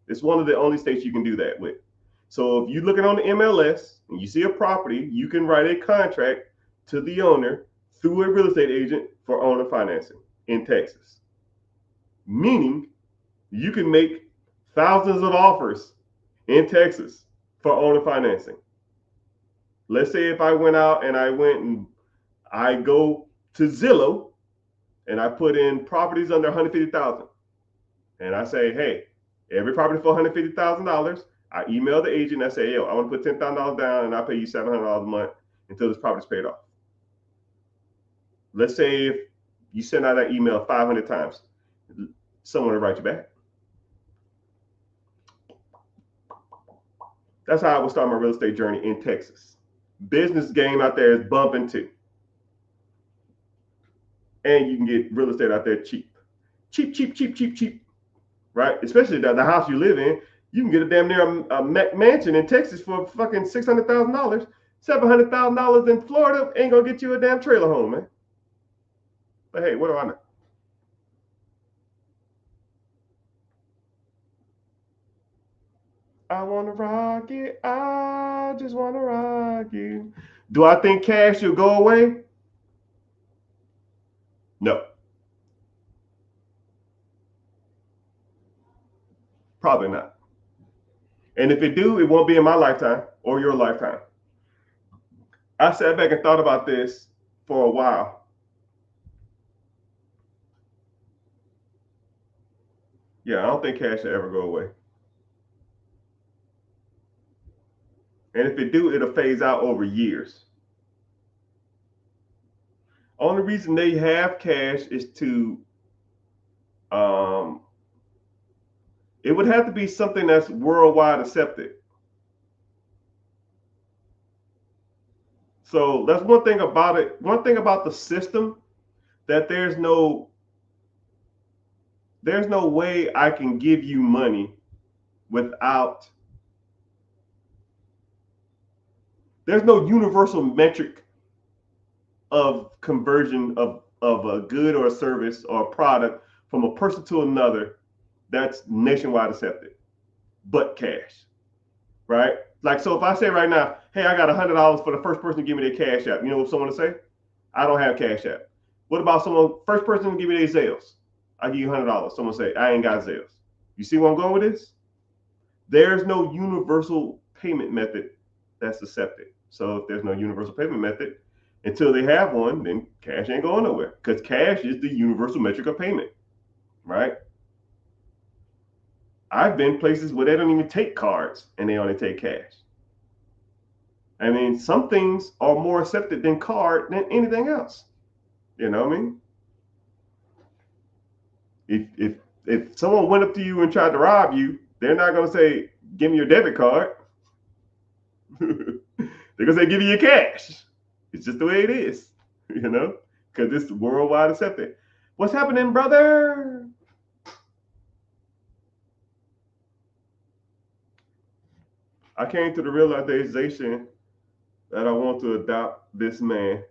It's one of the only states you can do that with. So if you're looking on the MLS and you see a property, you can write a contract to the owner through a real estate agent for owner financing in Texas. Meaning you can make thousands of offers in Texas for owner financing. Let's say if I went out and I go to Zillow and I put in properties under 150,000, and I say, hey, every property for $150,000. I email the agent. I say, yo, I want to put $10,000 down, and I pay you $700 a month until this property's paid off. Let's say if you send out that email 500 times, someone will write you back. That's how I would start my real estate journey in Texas. Business game out there is bumping too. And you can get real estate out there cheap. Cheap. Right? Especially the house you live in. You can get a damn near a mansion in Texas for fucking $600,000. $700,000 in Florida ain't gonna get you a damn trailer home, man. But hey, what do I know? I wanna rock it. I just wanna rock you. Do I think cash will go away? No. Probably not. And if it do, it won't be in my lifetime or your lifetime. I sat back and thought about this for a while. Yeah, I don't think cash will ever go away. And if it do, it'll phase out over years. Only reason they have cash is to it would have to be something that's worldwide accepted. So that's one thing about it. One thing about the system, that there's no way I can give you money without, there's no universal metric of conversion of a good or a service or a product from a person to another that's nationwide accepted, but cash, right? Like, so if I say right now, hey, I got $100 for the first person to give me their cash app, you know what someone to say? I don't have cash app. What about someone, first person to give me their Zales? I give you $100. Someone say, I ain't got Zales. You see where I'm going with this? There's no universal payment method that's accepted. So if there's no universal payment method, until they have one, then cash ain't going nowhere, because cash is the universal metric of payment, right? I've been places where they don't even take cards and they only take cash. I mean, some things are more accepted than card than anything else. You know what I mean? If someone went up to you and tried to rob you, they're not gonna say, "Give me your debit card." They're gonna say, "Give me your cash." It's just the way it is, you know, because it's worldwide accepted. What's happening, brother? I came to the realization that I want to adopt this man.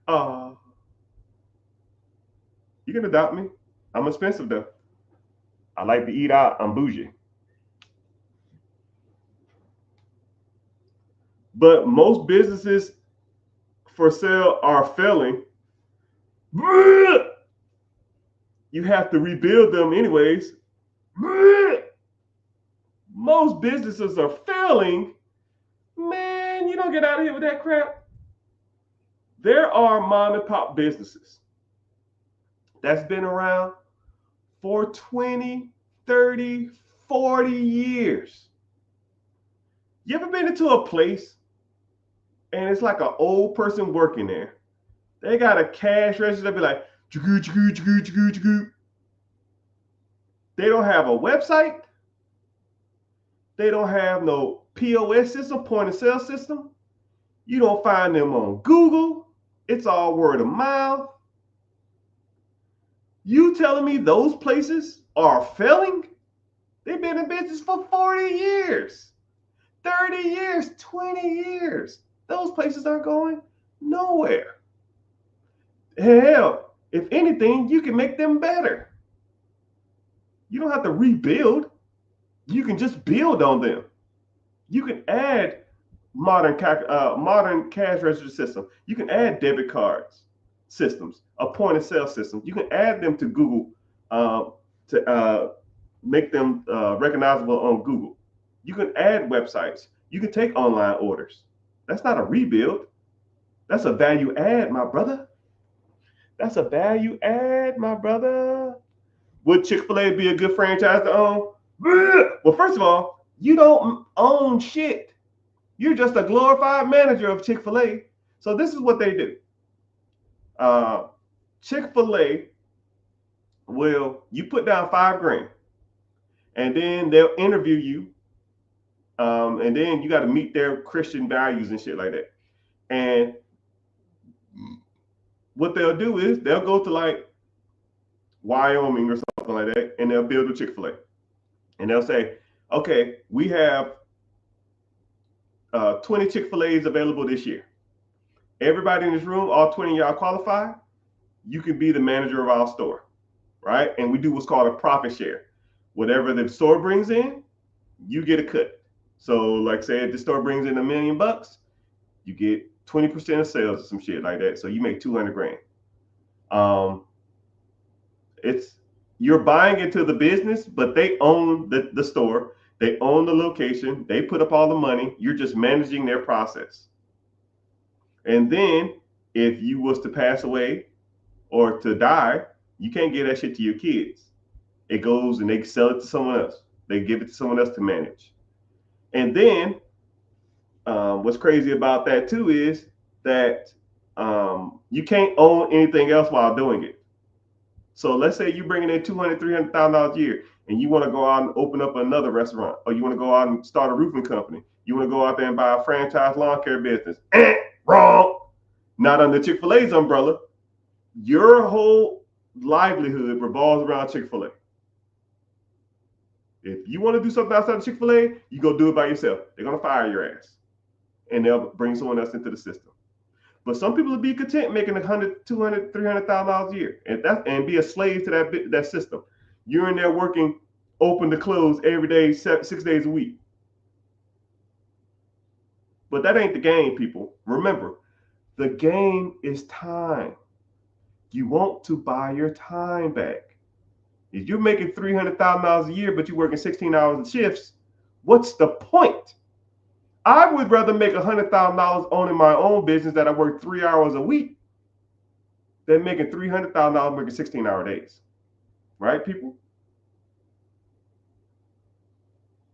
uh, you can adopt me. I'm expensive though. I like to eat out. I'm bougie. But most businesses for sale are failing. You have to rebuild them anyways. Most businesses are failing. Man, you don't get out of here with that crap. There are mom and pop businesses that's been around for 20, 30, 40 years. You ever been into a place and it's like an old person working there? They got a cash register that be like, chugoo, chugoo, chugoo, chugoo, chugoo. They don't have a website. They don't have no POS system, point of sale system. You don't find them on Google. It's all word of mouth. You telling me those places are failing? They've been in business for 40 years, 30 years, 20 years. Those places aren't going nowhere. Hell, if anything, you can make them better. You don't have to rebuild. You can just build on them. You can add modern cash register system. You can add debit cards systems, a point of sale system. You can add them to Google to make them recognizable on Google. You can add websites. You can take online orders. That's not a rebuild. That's a value add, my brother. That's a value add, my brother. Would Chick-fil-A be a good franchise to own? Well, first of all, you don't own shit. You're just a glorified manager of Chick-fil-A. So this is what they do. Chick-fil-A you put down $5,000, and then they'll interview you, and then you got to meet their Christian values and shit like that. And what they'll do is they'll go to like Wyoming or something like that, and they'll build a Chick-fil-A. And they'll say, okay, we have 20 Chick-fil-A's available this year. Everybody in this room, all 20 of y'all qualify, you can be the manager of our store, right? And we do what's called a profit share. Whatever the store brings in, you get a cut. So like say if the store brings in $1 million, you get 20% of sales or some shit like that. So you make $200,000. You're buying into the business, but they own the store. They own the location. They put up all the money. You're just managing their process. And then if you was to pass away or to die, you can't give that shit to your kids. It goes and they sell it to someone else. They give it to someone else to manage. And then what's crazy about that too is that you can't own anything else while doing it. So let's say you're bringing in $200,000, $300,000 a year, and you want to go out and open up another restaurant, or you want to go out and start a roofing company. You want to go out there and buy a franchise lawn care business? Wrong. Not under Chick-fil-A's umbrella. Your whole livelihood revolves around Chick-fil-A. If you want to do something outside of Chick-fil-A, you go do it by yourself. They're going to fire your ass. And they'll bring someone else into the system. But some people will be content making $100,000, $200,000, $300,000 a year, and be a slave to that system. You're in there working open to close every day, 6 days a week. But that ain't the game, people. Remember, the game is time. You want to buy your time back. If you're making $300,000 a year, but you're working 16 hours of shifts, what's the point? I would rather make $100,000 owning my own business that I work 3 hours a week than making $300,000 working 16-hour days. Right, people?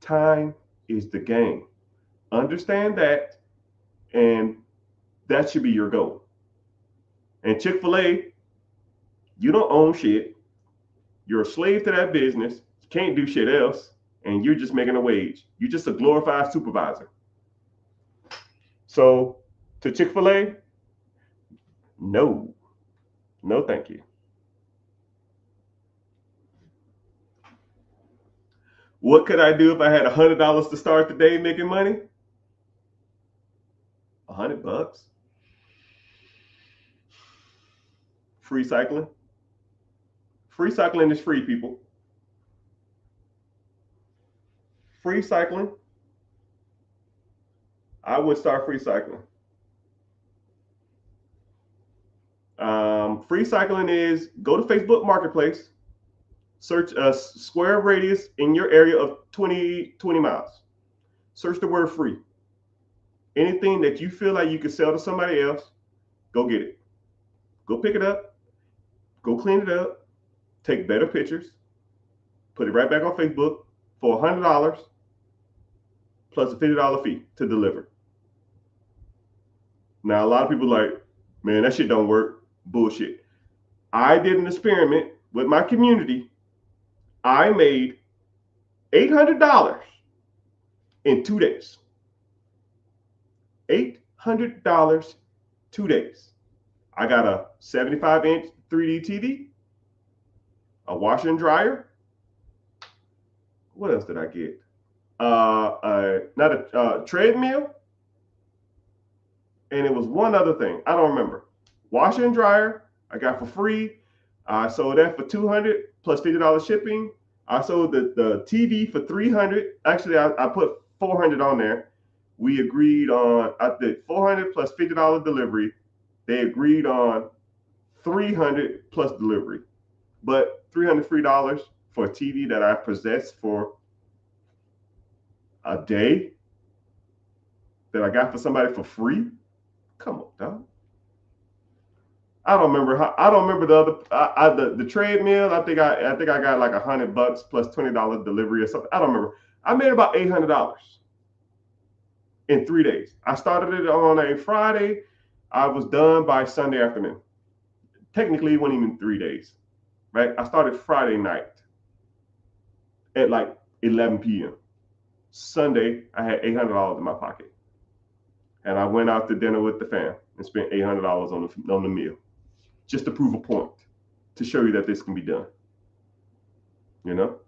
Time is the game. Understand that, and that should be your goal. And Chick-fil-A, you don't own shit. You're a slave to that business. You can't do shit else, and you're just making a wage. You're just a glorified supervisor. So, to Chick-fil-A, no, thank you. What could I do if I had $100 to start the day making money? $100. Free cycling. Free cycling is free, people. Free cycling. I would start free cycling. Free cycling is go to Facebook Marketplace, search a square radius in your area of 20 miles. Search the word free. Anything that you feel like you could sell to somebody else, go get it. Go pick it up. Go clean it up. Take better pictures. Put it right back on Facebook for $100 plus a $50 fee to deliver. Now, a lot of people are like, man, that shit don't work. Bullshit. I did an experiment with my community. I made $800 in 2 days. $800 2 days. I got a 75-inch 3D TV, a washer and dryer. What else did I get? Not a treadmill. And it was one other thing. I don't remember. Washer and dryer, I got for free. I sold that for $200 plus $50 shipping. I sold the TV for $300. Actually, I put $400 on there. We agreed on, I did $400 plus $50 delivery. They agreed on $300 plus delivery. But $300 free dollars for a TV that I possessed for a day that I got for somebody for free? Come on, dog. I don't remember the other the treadmill. I think I got like $100 plus $20 delivery or something. I don't remember. I made about $800 in 3 days. I started it on a Friday. I was done by Sunday afternoon. Technically, it wasn't even 3 days, right? I started Friday night at like 11 p.m. Sunday, I had $800 in my pocket, and I went out to dinner with the fam and spent $800 on the meal, just to prove a point, to show you that this can be done. You know?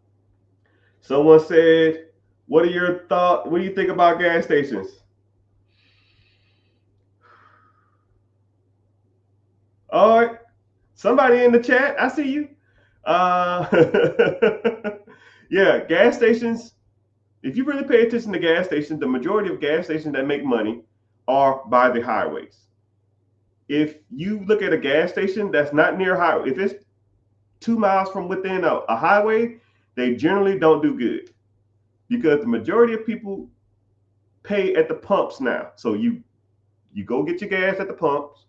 Someone said, what are your thoughts? What do you think about gas stations? All right. Somebody in the chat, I see you. Yeah, gas stations. If you really pay attention to gas stations, the majority of gas stations that make money are by the highways. If you look at a gas station that's not near a highway, if it's 2 miles from within a highway, they generally don't do good, because the majority of people pay at the pumps now. So you go get your gas at the pumps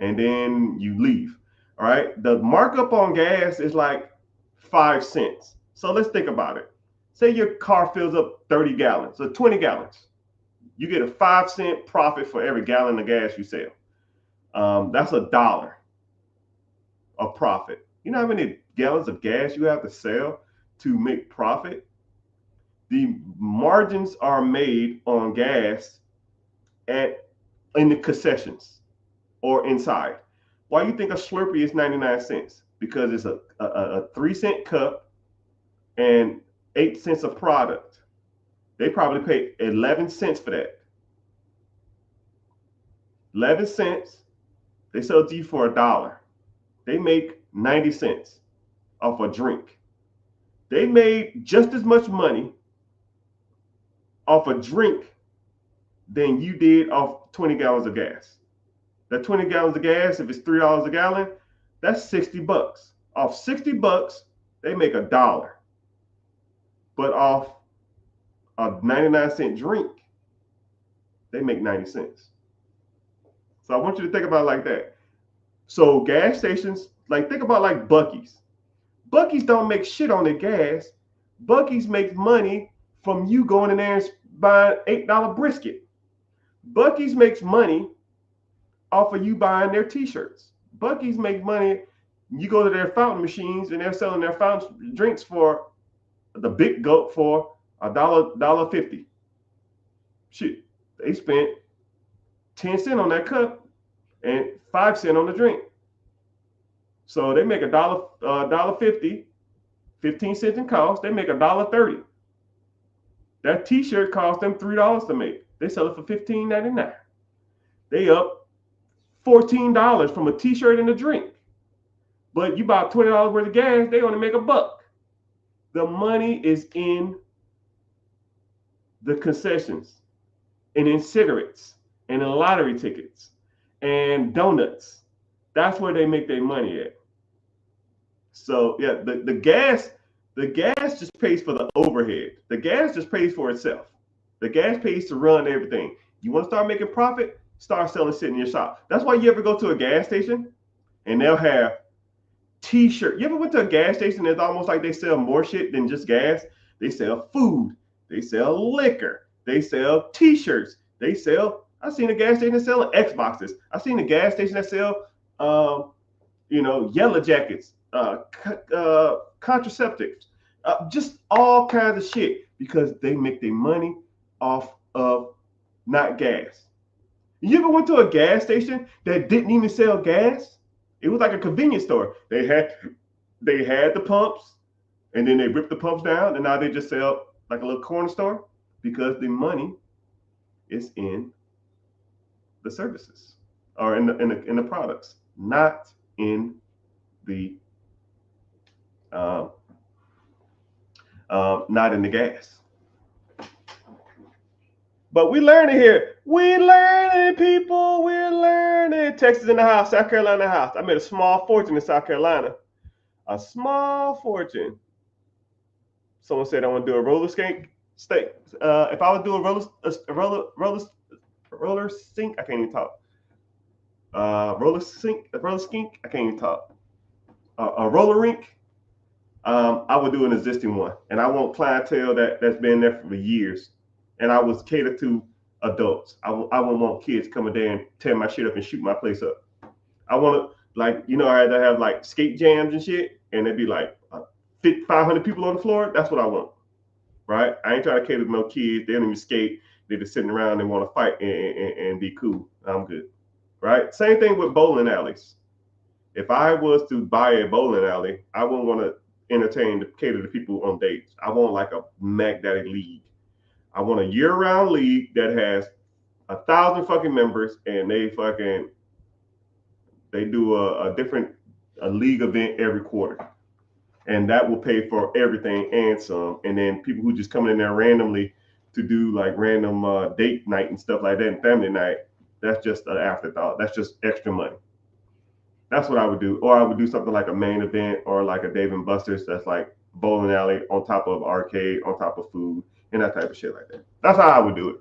and then you leave. All right. The markup on gas is like 5 cents. So let's think about it. Say your car fills up 30 gallons or 20 gallons. You get a 5-cent profit for every gallon of gas you sell. That's $1 of profit. You know how many gallons of gas you have to sell to make profit? The margins are made on gas in the concessions or inside. Why you think a Slurpee is 99 cents? Because it's a 3-cent cup and 8 cents a product. They probably pay 11 cents for that. 11 cents. They sell it to you for $1. They make 90 cents off a drink. They made just as much money off a drink than you did off 20 gallons of gas. That 20 gallons of gas, if it's $3 a gallon, that's $60. Off $60, they make $1. But off a 99-cent drink, they make 90 cents. So I want you to think about it like that. So gas stations, like think about like Buc-ee's. Buc-ee's don't make shit on their gas. Buc-ee's makes money from you going in there and buying $8 brisket. Buc-ee's makes money off of you buying their t-shirts. Buc-ee's makes money. You go to their fountain machines and they're selling their fountain drinks for the big gulp for $1.50. Shit, they spent 10 cents on that cup and 5 cents on the drink. So they make $1.50, 15 cents in cost. They make $1.30. That t-shirt cost them $3 to make. They sell it for $15.99. They up $14 from a t-shirt and a drink. But you buy $20 worth of gas, they only make $1. The money is in the concessions and in cigarettes and in lottery tickets and donuts. That's where they make their money at. So yeah, the gas just pays for the overhead. The gas just pays for itself. The gas pays to run everything. You want to start making profit? Start selling shit in your shop. That's why you ever go to a gas station and they'll have t-shirt. You ever went to a gas station? It's almost like they sell more shit than just gas. They sell food. They sell liquor. They sell t-shirts. I've seen a gas station that selling Xboxes. I've seen a gas station that sell, yellow jackets, contraceptives, just all kinds of shit because they make their money off of not gas. You ever went to a gas station that didn't even sell gas? It was like a convenience store. They had the pumps, and then they ripped the pumps down, and now they just sell like a little corner store because the money is in the services or in the products, not in the not in the gas. But we learning here. We learning, people. We're learning. Texas in the house, South Carolina in the house. I made a small fortune in South Carolina. A small fortune. Someone said I want to do a roller skate. If I would do a roller sink, I can't even talk. Roller skink, I can't even talk. A roller rink, I would do an existing one, and I want clientele that's been there for years, and I would cater to adults. I wouldn't want kids coming there and tear my shit up and shoot my place up. I want to, I had to have like skate jams and shit, and it'd be like 500 people on the floor. That's what I want, right? I ain't trying to cater to no kids. They don't even skate. They're just sitting around and want to fight and be cool. I'm good, right? Same thing with bowling alleys. If I was to buy a bowling alley, I wouldn't want to cater to people on dates. I want like a Mac Daddy league. I want a year-round league that has 1,000 fucking members, and they do a different league event every quarter, and that will pay for everything and some. And then people who just come in there randomly to do like random date night and stuff like that and family night, that's just an afterthought. That's just extra money. That's what I would do. Or I would do something like a main event or like a Dave and Buster's that's like bowling alley on top of arcade, on top of food, and that type of shit like that. That's how I would do it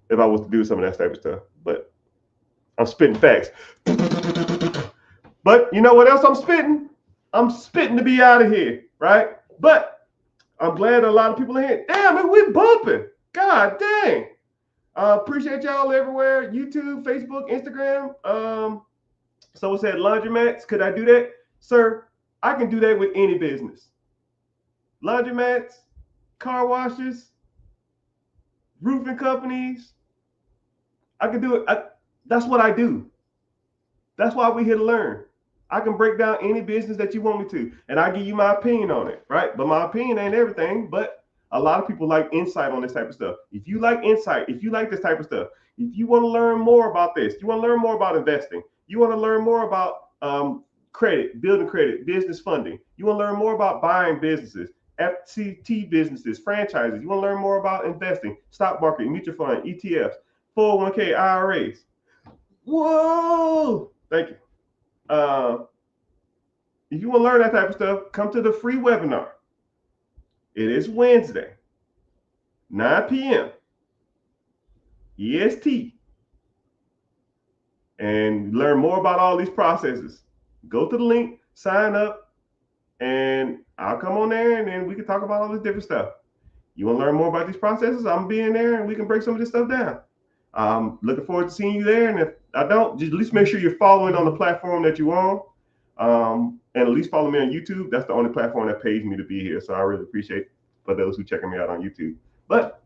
if I was to do some of that type of stuff. But I'm spitting facts. But you know what else I'm spitting? I'm spitting to be out of here, right? But I'm glad a lot of people are here. Damn it, we're bumping. God dang. Appreciate y'all everywhere. YouTube, Facebook, Instagram. Someone said laundromats. Could I do that? Sir, I can do that with any business. Laundromats, car washes, roofing companies. I can do it. That's what I do. That's why we're here to learn. I can break down any business that you want me to, and I give you my opinion on it, right? But my opinion ain't everything. But a lot of people like insight on this type of stuff. If you like insight, if you like this type of stuff, if you want to learn more about this, you want to learn more about investing, you want to learn more about credit, building credit, business funding, you want to learn more about buying businesses, FTT businesses, franchises, you want to learn more about investing, stock market, mutual fund, ETFs, 401k, IRAs. Whoa! Thank you. If you want to learn that type of stuff, come to the free webinar. It is Wednesday, 9 p.m. EST. And learn more about all these processes. Go to the link, sign up, and I'll come on there and then we can talk about all this different stuff. You want to learn more about these processes? I'm being there and we can break some of this stuff down. I'm looking forward to seeing you there. And if I don't, just at least make sure you're following on the platform that you're on. And at least follow me on YouTube. That's the only platform that pays me to be here. So I really appreciate for those who checking me out on YouTube. But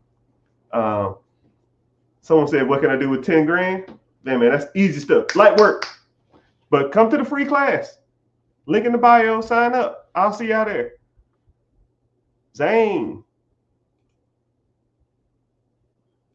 someone said, what can I do with 10 grand? Man, that's easy stuff. Light work. But come to the free class. Link in the bio, sign up. I'll see y'all there. Zane.